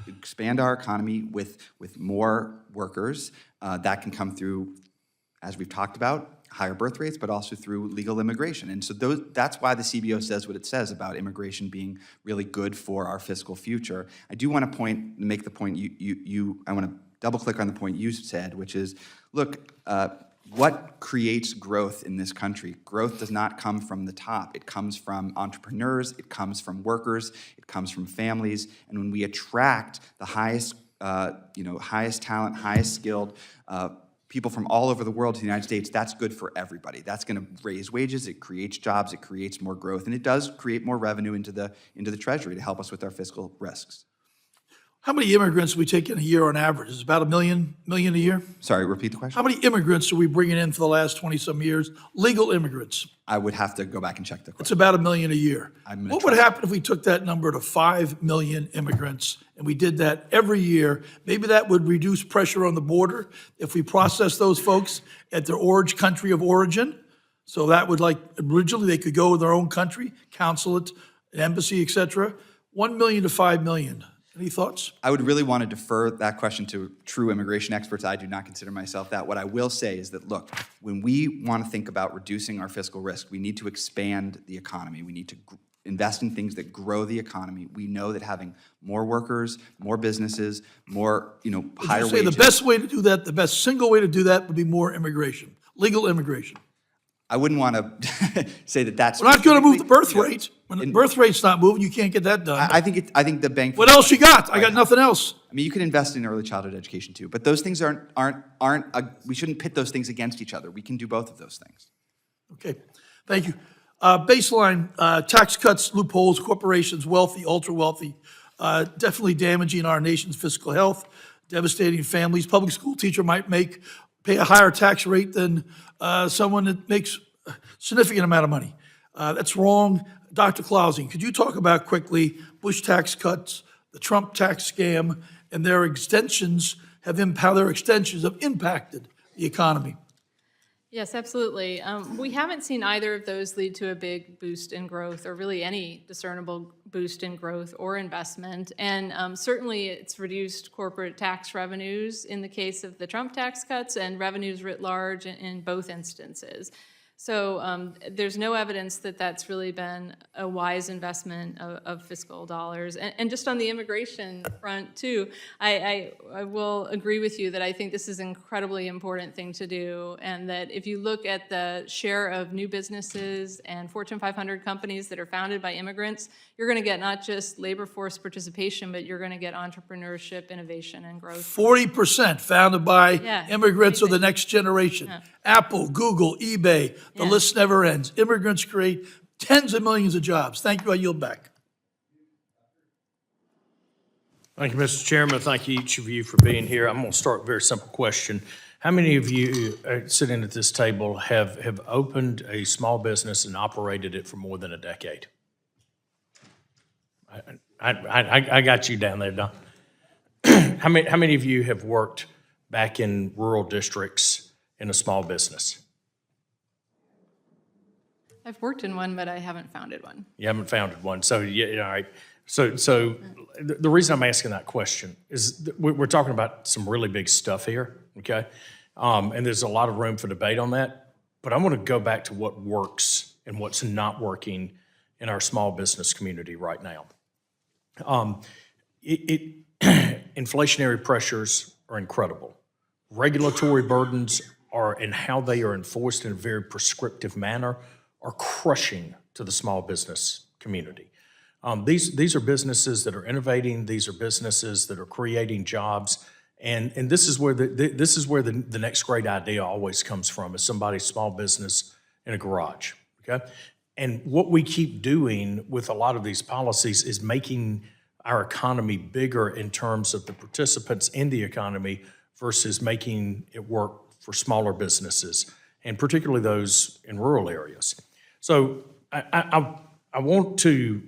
expand our economy with more workers. That can come through, as we've talked about, higher birth rates, but also through legal immigration. And so that's why the CBO says what it says about immigration being really good for our fiscal future. I do want to make the point I want to double click on the point you said, which is, look, what creates growth in this country? Growth does not come from the top. It comes from entrepreneurs, it comes from workers, it comes from families. And when we attract the highest talent, highest skilled people from all over the world to the United States, that's good for everybody. That's going to raise wages, it creates jobs, it creates more growth, and it does create more revenue into the Treasury to help us with our fiscal risks. How many immigrants do we take in a year on average? Is it about a million a year? Sorry, repeat the question? How many immigrants are we bringing in for the last 20-some years? Legal immigrants. I would have to go back and check the question. It's about 1 million a year. What would happen if we took that number to 5 million immigrants and we did that every year? Maybe that would reduce pressure on the border if we process those folks at their country of origin. So that would, like, originally they could go to their own country, consulate, an embassy, et cetera. 1 million to 5 million. Any thoughts? I would really want to defer that question to true immigration experts. I do not consider myself that. What I will say is that, look, when we want to think about reducing our fiscal risk, we need to expand the economy. We need to invest in things that grow the economy. We know that having more workers, more businesses, more, higher wages. The best way to do that, the best single way to do that would be more immigration, legal immigration. I wouldn't want to say that that's. We're not going to move the birth rate. When the birth rate's not moving, you can't get that done. I think the bank. What else you got? I got nothing else. I mean, you can invest in early childhood education too, but those things aren't. We shouldn't pit those things against each other. We can do both of those things. Okay, thank you. Baseline tax cuts, loopholes, corporations, wealthy, ultra wealthy, definitely damaging our nation's fiscal health, devastating families. Public school teacher might pay a higher tax rate than someone that makes a significant amount of money. That's wrong. Dr. Clausing, could you talk about quickly Bush tax cuts, the Trump tax scam, and their extensions have impacted the economy? Yes, absolutely. We haven't seen either of those lead to a big boost in growth, or really any discernible boost in growth or investment. And certainly it's reduced corporate tax revenues in the case of the Trump tax cuts, and revenues writ large in both instances. So there's no evidence that that's really been a wise investment of fiscal dollars. And just on the immigration front too, I will agree with you that I think this is an incredibly important thing to do, and that if you look at the share of new businesses and Fortune 500 companies that are founded by immigrants, you're going to get not just labor force participation, but you're going to get entrepreneurship, innovation, and growth. 40% founded by immigrants of the next generation. Yeah. Apple, Google, eBay, the list never ends. Immigrants create tens of millions of jobs. Thank you. I yield back. Thank you, Mr. Chairman. Thank you, each of you, for being here. I'm going to start with a very simple question. How many of you sitting at this table have opened a small business and operated it for more than a decade? I got you down there, Don. How many of you have worked back in rural districts in a small business? I've worked in one, but I haven't founded one. You haven't founded one, so yeah, all right. So the reason I'm asking that question is that we're talking about some really big stuff here, okay? And there's a lot of room for debate on that. But I want to go back to what works and what's not working in our small business community right now. Inflationary pressures are incredible. Regulatory burdens are, and how they are enforced in a very prescriptive manner, are crushing to the small business community. These are businesses that are innovating. These are businesses that are creating jobs, and this is where the next great idea always comes from, is somebody's small business in a garage. Okay, and what we keep doing with a lot of these policies is making our economy bigger in terms of the participants in the economy versus making it work for smaller businesses, and particularly those in rural areas. So I want to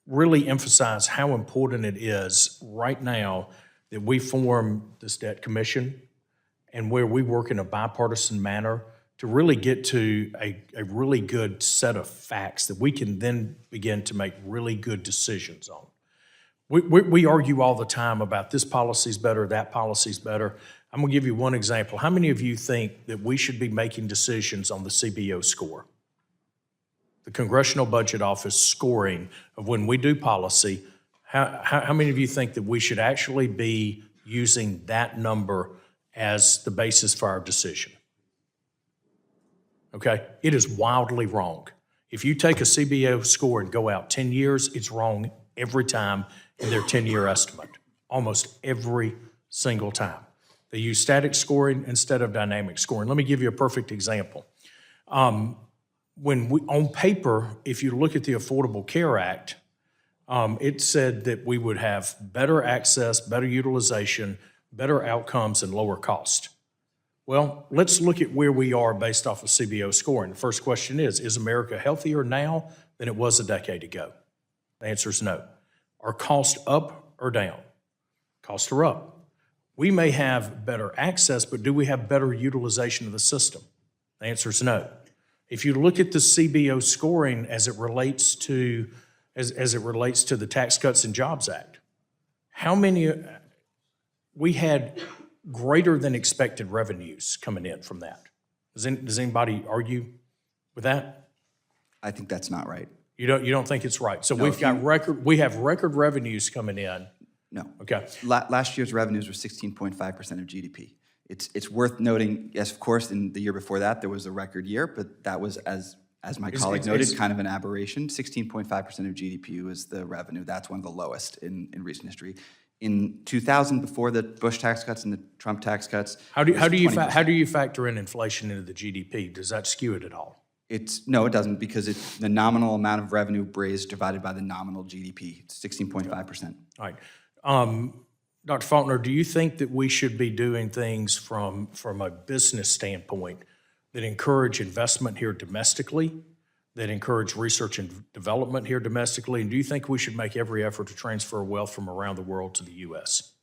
really emphasize how important it is right now that we form this debt commission and where we work in a bipartisan manner to really get to a really good set of facts that we can then begin to make really good decisions on. We argue all the time about this policy's better, that policy's better. I'm gonna give you one example. How many of you think that we should be making decisions on the CBO score? The Congressional Budget Office scoring of when we do policy, how many of you think that we should actually be using that number as the basis for our decision? Okay, it is wildly wrong. If you take a CBO score and go out 10 years, it's wrong every time in their 10-year estimate, almost every single time. They use static scoring instead of dynamic scoring. Let me give you a perfect example. On paper, if you look at the Affordable Care Act, it said that we would have better access, better utilization, better outcomes, and lower cost. Well, let's look at where we are based off of CBO scoring. The first question is America healthier now than it was a decade ago? The answer is no. Are costs up or down? Costs are up. We may have better access, but do we have better utilization of the system? The answer is no. If you look at the CBO scoring as it relates to the Tax Cuts and Jobs Act, how many we had greater than expected revenues coming in from that? Does anybody argue with that? I think that's not right. You don't think it's right? So No, we have record revenues coming in. No. Okay. Last year's revenues were 16.5% of GDP. It's worth noting, yes, of course, in the year before that, there was a record year, but that was, as my colleague noted, kind of an aberration. 16.5% of GDP was the revenue. That's one of the lowest in recent history. In 2000, before the Bush tax cuts and the Trump tax cuts, How do you factor in inflation into the GDP? Does that skew it at all? No, it doesn't, because it's the nominal amount of revenue raised divided by the nominal GDP. It's 16.5%. All right. Dr. Faulkner, do you think that we should be doing things from a business standpoint that encourage investment here domestically, that encourage research and development here domestically? And do you think we should make every effort to transfer wealth from around the world to the U.S.?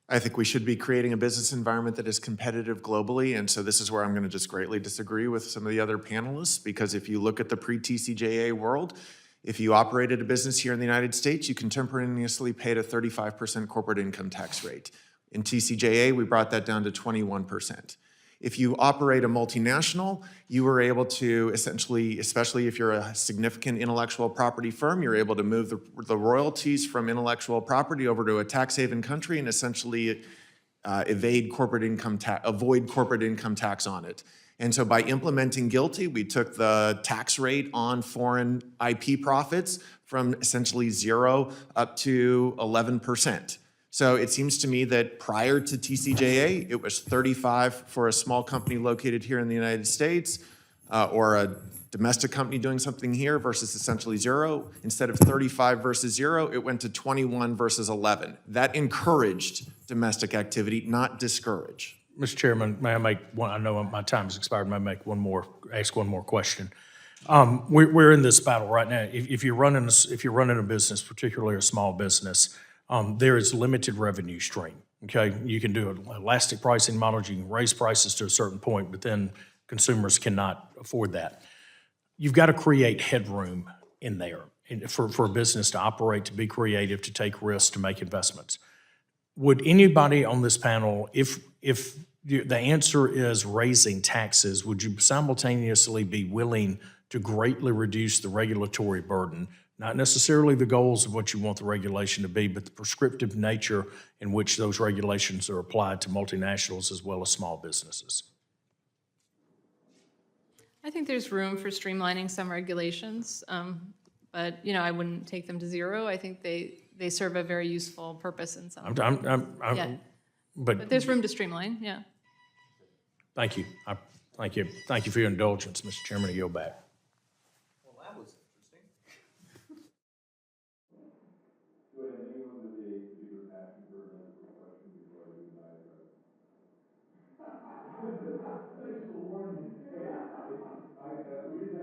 I think we should be creating a business environment that is competitive globally, and so this is where I'm going to just greatly disagree with some of the other panelists, because if you look at the pre-TCJA world, if you operated a business here in the United States, you contemporaneously paid a 35% corporate income tax rate. In TCJA, we brought that down to 21%. If you operate a multinational, you were able to essentially, especially if you're a significant intellectual property firm, you're able to move the royalties from intellectual property over to a tax haven country and essentially avoid corporate income tax on it. And so by implementing GILTI, we took the tax rate on foreign IP profits from essentially 0 up to 11%. So it seems to me that prior to TCJA, it was 35 for a small company located here in the United States or a domestic company doing something here versus essentially 0. Instead of 35 versus 0, it went to 21 versus 11. That encouraged domestic activity, not discouraged. Mr. Chairman, may I make one, I know my time has expired, may I make ask one more question? We're in this battle right now. If you're running a business, particularly a small business, there is limited revenue stream, okay? You can do elastic pricing models, you can raise prices to a certain point, but then consumers cannot afford that. You've got to create headroom in there for a business to operate, to be creative, to take risks, to make investments. Would anybody on this panel, if the answer is raising taxes, would you simultaneously be willing to greatly reduce the regulatory burden, not necessarily the goals of what you want the regulation to be, but the prescriptive nature in which those regulations are applied to multinationals as well as small businesses? I think there's room for streamlining some regulations, but, I wouldn't take them to zero. I think they serve a very useful purpose in some. Yeah. But there's room to streamline, yeah. Thank you. Thank you. Thank you for your indulgence, Mr. Chairman, to go back. Well, that was interesting.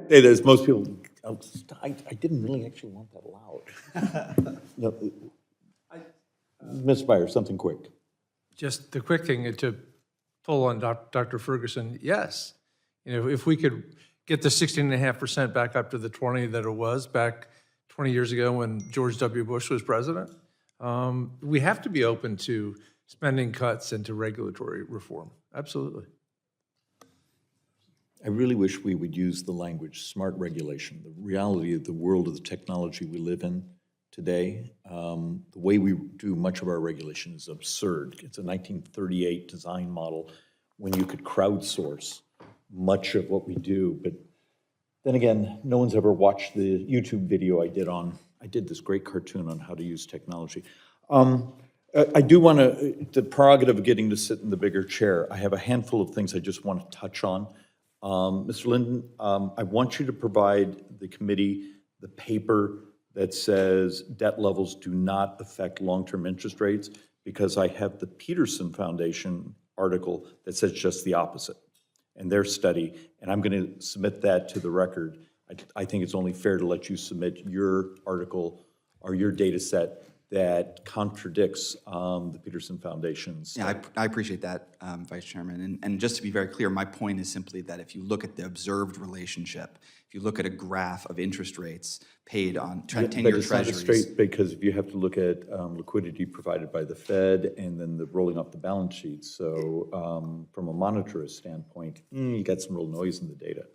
Hey, there's most people, I didn't really actually want that loud. No, Ms. Byers, something quick. Just the quick thing to pull on Dr. Ferguson, yes. If we could get the 16.5% back up to the 20 that it was back 20 years ago when George W. Bush was president, we have to be open to spending cuts and to regulatory reform. Absolutely. I really wish we would use the language smart regulation. The reality of the world of the technology we live in today, the way we do much of our regulation is absurd. It's a 1938 design model when you could crowdsource much of what we do. But then again, no one's ever watched the YouTube video I did this great cartoon on how to use technology. I do want to, the prerogative of getting to sit in the bigger chair, I have a handful of things I just want to touch on. Mr. Linden, I want you to provide the committee the paper that says debt levels do not affect long-term interest rates, because I have the Peterson Foundation article that says just the opposite, and their study, and I'm going to submit that to the record. I think it's only fair to let you submit your article or your data set that contradicts the Peterson Foundation's. Yeah, I appreciate that, Vice Chairman. And just to be very clear, my point is simply that if you look at the observed relationship, if you look at a graph of interest rates paid on 10-year treasuries. Straight, because if you have to look at liquidity provided by the Fed and then the rolling off the balance sheet. So from a monetarist standpoint, you got some real noise in the data.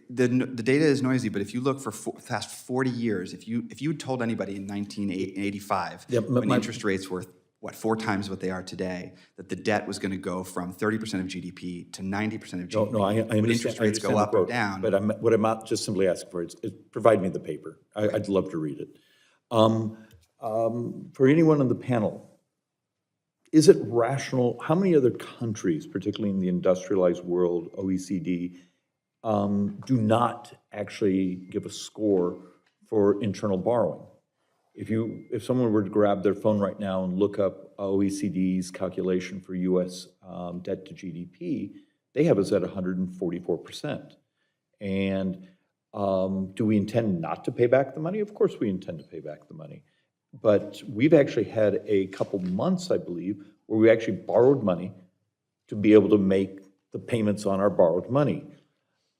The data is noisy, but if you look for past 40 years, if you told anybody in 1985 when interest rates were, 4 times what they are today, that the debt was going to go from 30% of GDP to 90% of GDP. No, I understand. When interest rates go up or down. But what I'm just simply asking for is provide me the paper. I'd love to read it. For anyone on the panel, is it rational, how many other countries, particularly in the industrialized world, OECD, do not actually give a score for internal borrowing? If someone were to grab their phone right now and look up OECD's calculation for U.S. Debt to GDP, they have us at 144%. And do we intend not to pay back the money? Of course we intend to pay back the money. But we've actually had a couple months, I believe, where we actually borrowed money to be able to make the payments on our borrowed money.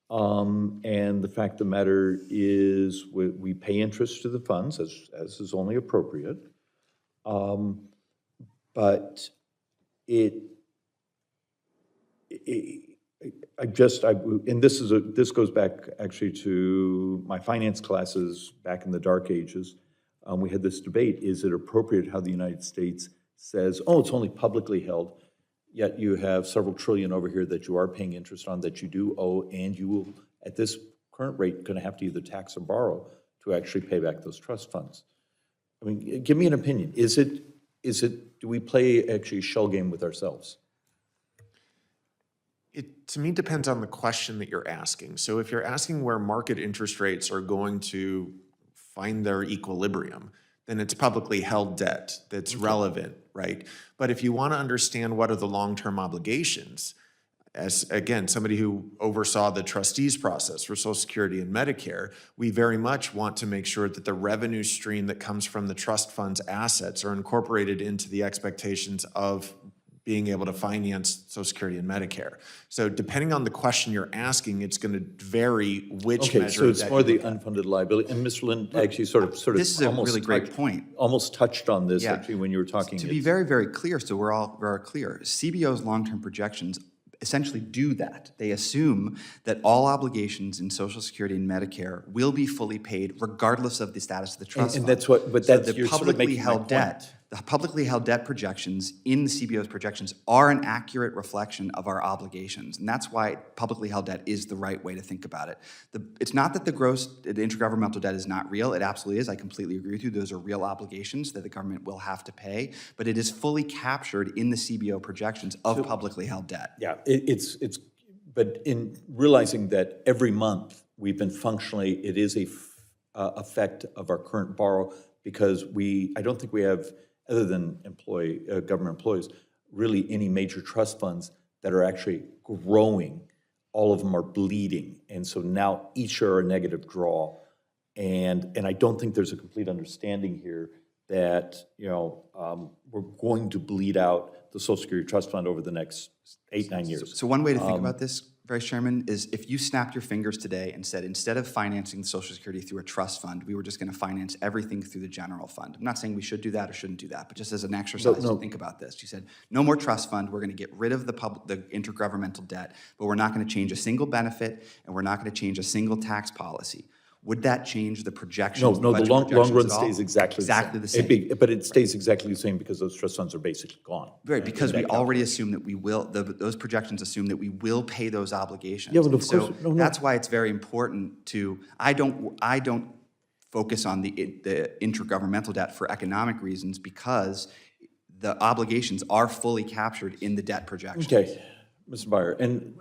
And the fact of the matter is we pay interest to the funds as is only appropriate. But and this goes back actually to my finance classes back in the dark ages. We had this debate, is it appropriate how the United States says, oh, it's only publicly held, yet you have several trillion over here that you are paying interest on that you do owe, and you will, at this current rate, going to have to either tax or borrow to actually pay back those trust funds. I mean, give me an opinion. Do we play actually a shell game with ourselves? It, to me, depends on the question that you're asking. So if you're asking where market interest rates are going to find their equilibrium, then it's publicly held debt that's relevant, right? But if you want to understand what are the long-term obligations, as, again, somebody who oversaw the trustees process for Social Security and Medicare, we very much want to make sure that the revenue stream that comes from the trust fund's assets are incorporated into the expectations of being able to finance Social Security and Medicare. So depending on the question you're asking, it's going to vary which Okay, measure so it's that more you the look at. unfunded liability, and Mr. Lynn actually sort of This is a almost really great touched- point. Almost touched on this, Yeah. actually, when you were talking. To be very, very clear, so we're all clear, CBO's long-term projections essentially do that. They assume that all obligations in Social Security and Medicare will be fully paid regardless of the status of the trust and fund. that's what- but So that's- the you're sort of publicly making my held point. debt, the publicly held debt projections in the CBO's projections are an accurate reflection of our obligations. And that's why publicly held debt is the right way to think about it. It's not that the intergovernmental debt is not real. It absolutely is. I completely agree with you. Those are real obligations that the government will have to pay. But it is fully captured in the CBO projections of publicly held debt. Yeah, it's, but in realizing that every month we've been functionally, it is a effect of our current borrow, because I don't think we have, other than government employees, really any major trust funds that are actually growing. All of them are bleeding, and so now each are a negative draw. And I don't think there's a complete understanding here that, we're going to bleed out the Social Security Trust Fund over the next 8-9 years. So one way to think about this, Vice Chairman, is if you snapped your fingers today and said, instead of financing Social Security through a trust fund, we were just going to finance everything through the general fund. I'm not saying we should do that or shouldn't do that, but just as an exercise to think about this. You said, no more trust fund, we're going to get rid of the intergovernmental debt, but we're not going to change a single benefit, and we're not going to change a single tax policy. Would that change the projections? No, the budget long projections run at all? stays exactly the same. Exactly the same. But it stays exactly the same because those trust funds are basically gone. Right, because we already assume that we will, those projections assume that we will pay those obligations. Yeah, well, of And so course, no. that's why it's very important to, I don't focus on the intergovernmental debt for economic reasons, because the obligations are fully captured in the debt projections. Okay, Mr. Byer, and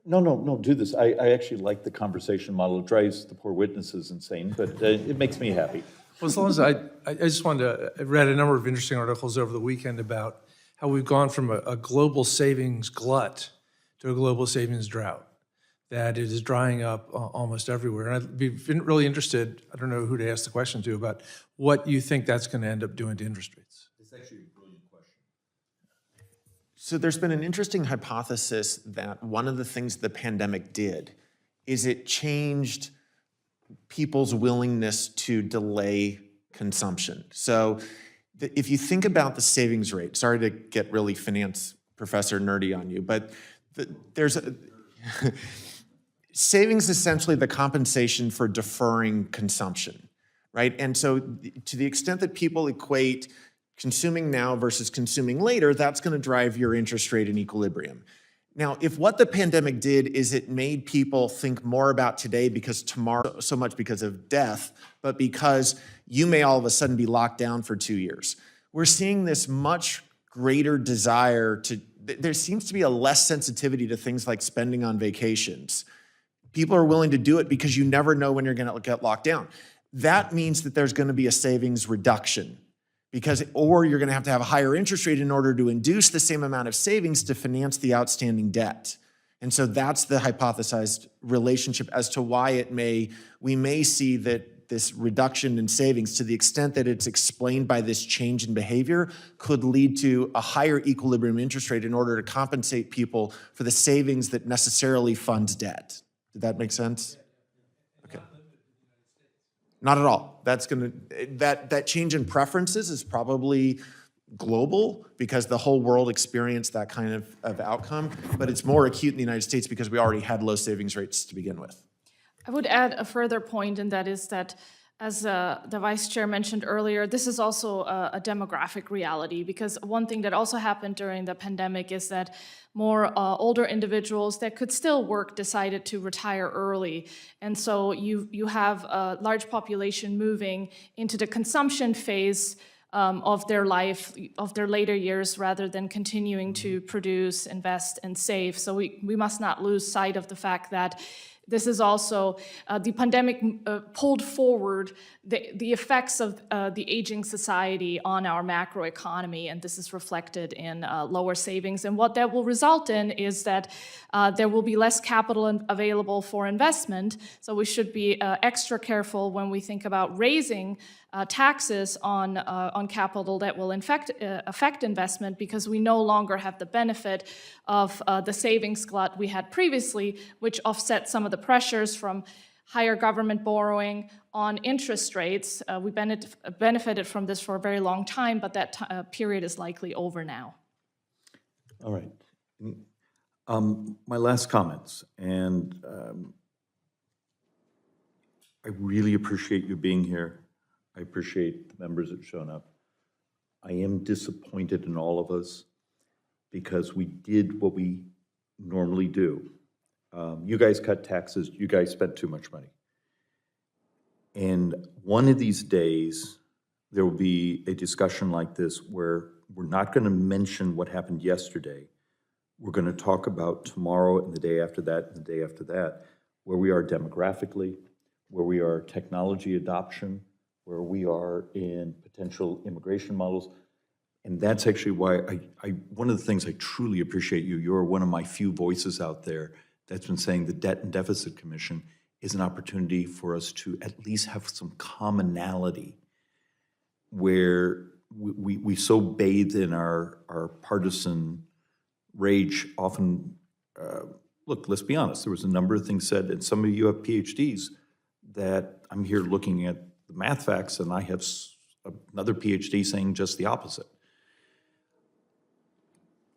no, do this. I actually like the conversation model. It drives the poor witnesses insane, but it makes me happy. Well, as long as I just wanted to, I read a number of interesting articles over the weekend about how we've gone from a global savings glut to a global savings drought, that it is drying up almost everywhere. And I'd be really interested, I don't know who to ask the question to, about what you think that's going to end up doing to interest rates. It's actually a brilliant question. So there's been an interesting hypothesis that one of the things the pandemic did is it changed people's willingness to delay consumption. So if you think about the savings rate, sorry to get really finance professor nerdy on you, but savings is essentially the compensation for deferring consumption, right? And so to the extent that people equate consuming now versus consuming later, that's going to drive your interest rate in equilibrium. Now, if what the pandemic did is it made people think more about today because tomorrow, so much because of death, but because you may all of a sudden be locked down for 2 years, we're seeing this much greater desire to, there seems to be a less sensitivity to things like spending on vacations. People are willing to do it because you never know when you're going to get locked down. That means that there's going to be a savings reduction, or you're going to have a higher interest rate in order to induce the same amount of savings to finance the outstanding debt. And so that's the hypothesized relationship as to why we may see that this reduction in savings, to the extent that it's explained by this change in behavior, could lead to a higher equilibrium interest rate in order to compensate people for the savings that necessarily funds debt. Did that make sense? Okay. Not at all. That change in preferences is probably global because the whole world experienced that kind of outcome, but it's more acute in the United States because we already had low savings rates to begin with. I would add a further point, and that is that, as the Vice Chair mentioned earlier, this is also a demographic reality, because one thing that also happened during the pandemic is that more older individuals that could still work decided to retire early. And so you have a large population moving into the consumption phase of their life, of their later years, rather than continuing to produce, invest, and save. So we must not lose sight of the fact that This is also, the pandemic pulled forward the effects of the aging society on our macroeconomy, and this is reflected in lower savings. And what that will result in is that there will be less capital available for investment, so we should be extra careful when we think about raising taxes on capital that will affect investment, because we no longer have the benefit of the savings glut we had previously, which offset some of the pressures from higher government borrowing on interest rates. We benefited from this for a very long time, but that period is likely over now. All right. My last comments, and I really appreciate you being here. I appreciate the members that have shown up. I am disappointed in all of us because we did what we normally do. You guys cut taxes, you guys spent too much money. And one of these days, there will be a discussion like this where we're not going to mention what happened yesterday. We're going to talk about tomorrow and the day after that and the day after that, where we are demographically, where we are technology adoption, where we are in potential immigration models. And that's actually why one of the things I truly appreciate you're one of my few voices out there that's been saying the Debt and Deficit Commission is an opportunity for us to at least have some commonality where we so bathe in our partisan rage often. Look, let's be honest, there was a number of things said, and some of you have PhDs, that I'm here looking at the math facts, and I have another PhD saying just the opposite.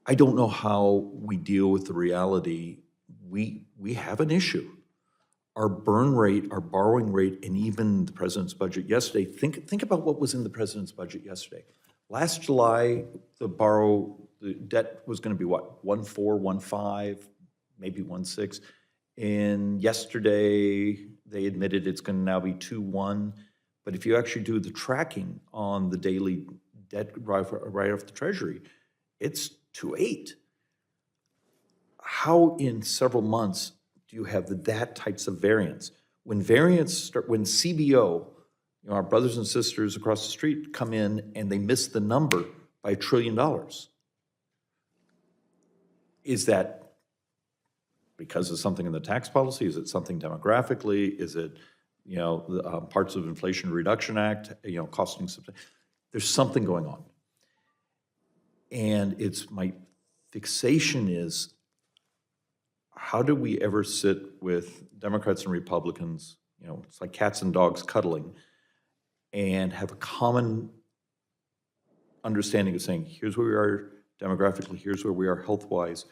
I don't know how we deal with the reality. We have an issue. Our burn rate, our borrowing rate, and even the president's budget yesterday, think about what was in the president's budget yesterday. Last July, the debt was going to be what, 1.4, 1.5, maybe 1.6. And yesterday, they admitted it's going to now be 2.1. But if you actually do the tracking on the daily debt right off the Treasury, it's 2.8. How in several months do you have that types of variance? When CBO, our brothers and sisters across the street come in and they miss the number by $1 trillion, is that because of something in the tax policy? Is it something demographically? Is it, the parts of Inflation Reduction Act, costing something? There's something going on. And my fixation is, how do we ever sit with Democrats and Republicans, it's like cats and dogs cuddling, and have a common understanding of saying, here's where we are demographically, here's where we are health-wise,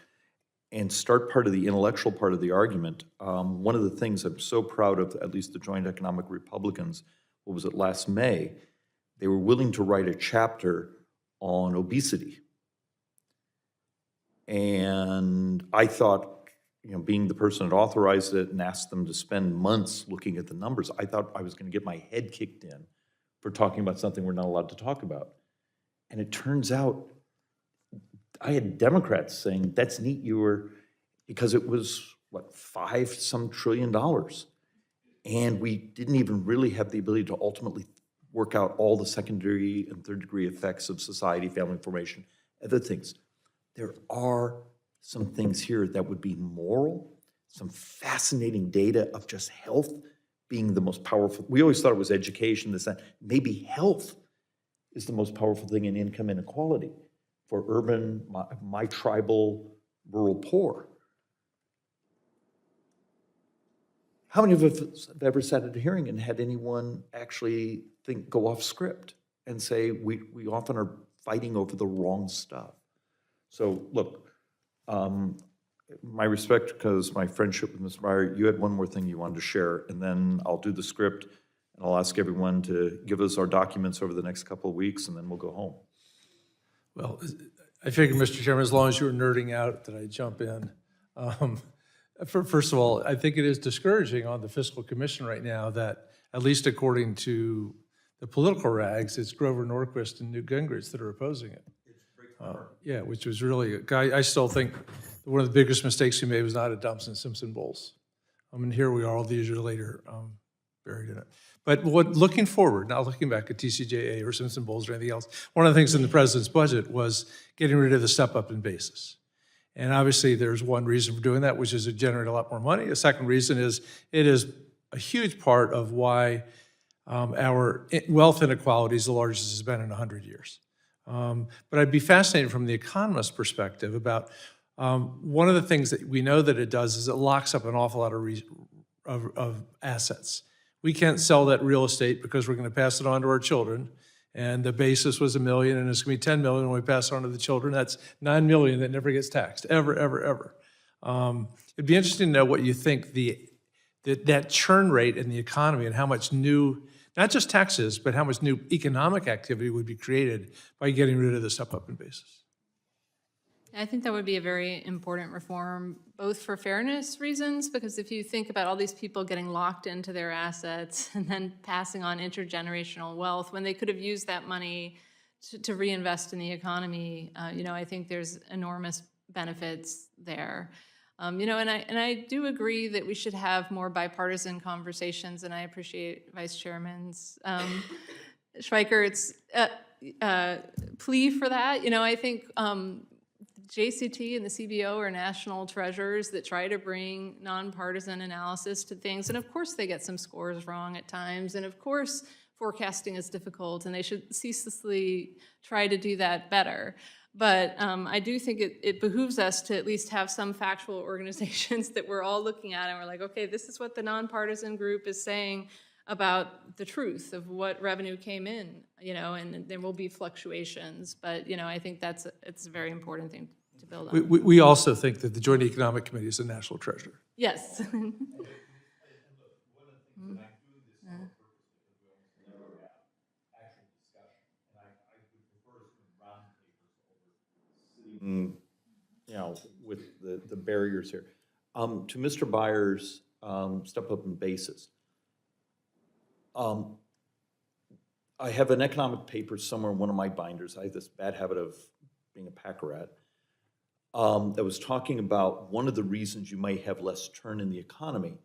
and start part of the intellectual part of the argument. One of the things I'm so proud of, at least the Joint Economic Republicans, what was it, last May, they were willing to write a chapter on obesity. And I thought, being the person that authorized it and asked them to spend months looking at the numbers, I thought I was going to get my head kicked in for talking about something we're not allowed to talk about. And it turns out, I had Democrats saying, that's neat, because it was, what, $5-some trillion. And we didn't even really have the ability to ultimately work out all the secondary and third degree effects of society, family formation, other things. There are some things here that would be moral, some fascinating data of just health being the most powerful. We always thought it was education, this, that. Maybe health is the most powerful thing in income inequality for urban, my tribal, rural poor. How many of us have ever sat at a hearing and had anyone actually go off script and say, we often are fighting over the wrong stuff? So look, my respect, because my friendship with Ms. Breyer, you had one more thing you wanted to share, and then I'll do the script, and I'll ask everyone to give us our documents over the next couple of weeks, and then we'll go home. Well, I figured, Mr. Chairman, as long as you were nerding out, that I'd jump in. First of all, I think it is discouraging on the Fiscal Commission right now that, at least according to the political rags, it's Grover Norquist and Newt Gingrich that are opposing it. Yeah, which was really, I still think one of the biggest mistakes we made was not at Dumpson Simpson Bowles. And here we are all these years later, buried in it. But looking forward, not looking back at TCJA or Simpson Bowles or anything else, one of the things in the president's budget was getting rid of the step-up in basis. And obviously, there's one reason for doing that, which is to generate a lot more money. The second reason is it is a huge part of why our wealth inequality is the largest it's been in 100 years. But I'd be fascinated from the economist's perspective about one of the things that we know that it does is it locks up an awful lot of assets. We can't sell that real estate because we're going to pass it on to our children. And the basis was $1 million, and it's going to be $10 million when we pass it on to the children. That's $9 million that never gets taxed, ever, ever, ever. It'd be interesting to know what you think that churn rate in the economy and how much new, not just taxes, but how much new economic activity would be created by getting rid of the step-up in basis. I think that would be a very important reform, both for fairness reasons, because if you think about all these people getting locked into their assets and then passing on intergenerational wealth, when they could have used that money to reinvest in the economy, I think there's enormous benefits there. And I do agree that we should have more bipartisan conversations, and I appreciate Vice Chairman's Schweikert's plea for that. I think JCT and the CBO are national treasures that try to bring nonpartisan analysis to things. And of course, they get some scores wrong at times. And of course, forecasting is difficult, and they should ceaselessly try to do that better. But I do think it behooves us to at least have some factual organizations that we're all looking at, and we're like, okay, this is what the nonpartisan group is saying about the truth of what revenue came in, and there will be fluctuations. But, I think it's a very important thing to build on. We also think that the Joint Economic Committee is a national treasure. Yes. With the barriers here. To Mr. Byers' step-up in basis. I have an economic paper somewhere in one of my binders. I have this bad habit of being a pack rat. That was talking about one of the reasons you might have less turn in the economy,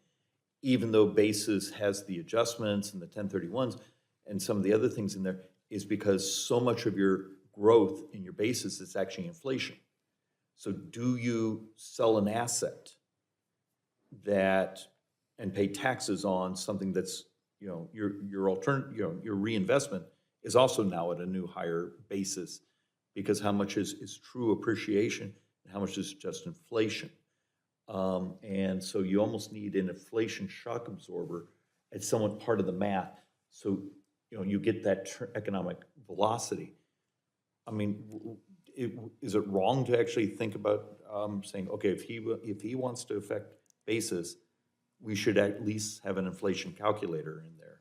even though basis has the adjustments and the 1031s and some of the other things in there, is because so much of your growth in your basis is actually inflation. So do you sell an asset and pay taxes on something that's, your reinvestment is also now at a new higher basis, because how much is true appreciation and how much is just inflation? And so you almost need an inflation shock absorber as somewhat part of the math. So, you get that economic velocity. I mean, is it wrong to actually think about saying, okay, if he wants to affect basis, we should at least have an inflation calculator in there?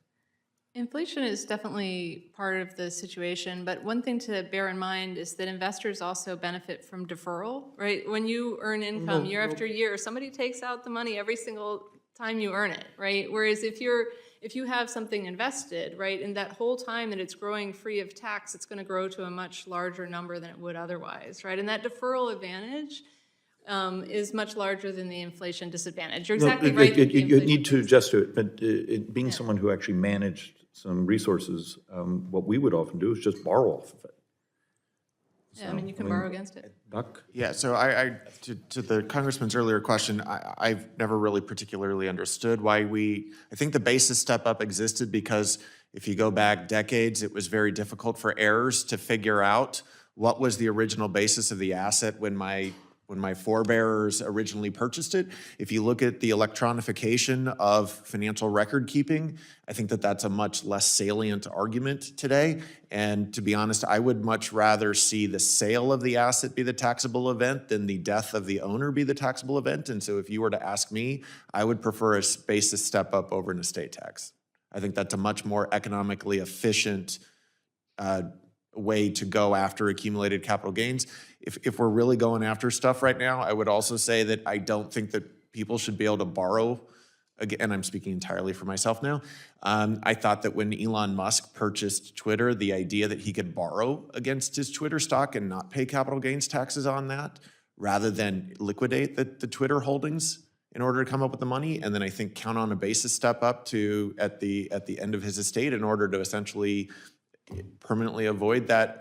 Inflation is definitely part of the situation, but one thing to bear in mind is that investors also benefit from deferral, right? When you earn income year after year, somebody takes out the money every single time you earn it, right? Whereas if you have something invested, right, in that whole time that it's growing free of tax, it's going to grow to a much larger number than it would otherwise, right? And that deferral advantage is much larger than the inflation disadvantage. You're exactly right. You need to adjust to it, but being someone who actually managed some resources, what we would often do is just borrow off of it. Yeah, you can borrow against it. Buck? Yeah, so to the Congressman's earlier question, I've never really particularly understood why I think the basis step up existed because if you go back decades, it was very difficult for heirs to figure out what was the original basis of the asset when my forebearers originally purchased it. If you look at the electronification of financial record keeping, I think that that's a much less salient argument today. And to be honest, I would much rather see the sale of the asset be the taxable event than the death of the owner be the taxable event. And so if you were to ask me, I would prefer a basis step up over an estate tax. I think that's a much more economically efficient way to go after accumulated capital gains. If we're really going after stuff right now, I would also say that I don't think that people should be able to borrow, again, I'm speaking entirely for myself now. I thought that when Elon Musk purchased Twitter, the idea that he could borrow against his Twitter stock and not pay capital gains taxes on that, rather than liquidate the Twitter holdings, in order to come up with the money, and then I think count on a basis step up to at the end of his estate in order to essentially permanently avoid that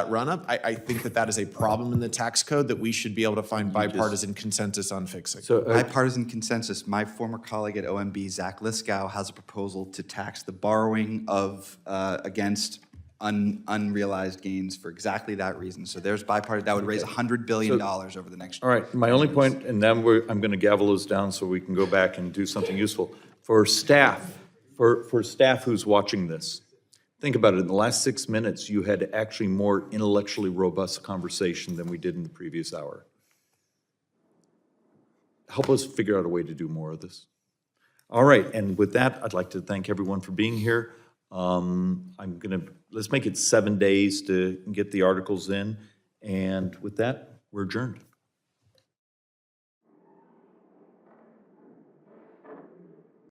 run up. I think that is a problem in the tax code that we should be able to find bipartisan consensus on fixing. So, Bipartisan consensus, my former colleague at OMB, Zach Liskow, has a proposal to tax the borrowing of, against unrealized gains for exactly that reason. So there's bipartisan, that would raise $100 billion over the next all right, my only point, and then I'm going to gavel this down so we can go back and do something useful. For staff, for staff who's watching this, think about it, in the last 6 minutes, you had actually more intellectually robust conversation than we did in the previous hour. Help us figure out a way to do more of this. All right, and with that, I'd like to thank everyone for being here. Let's make it 7 days to get the articles in, and with that, we're adjourned.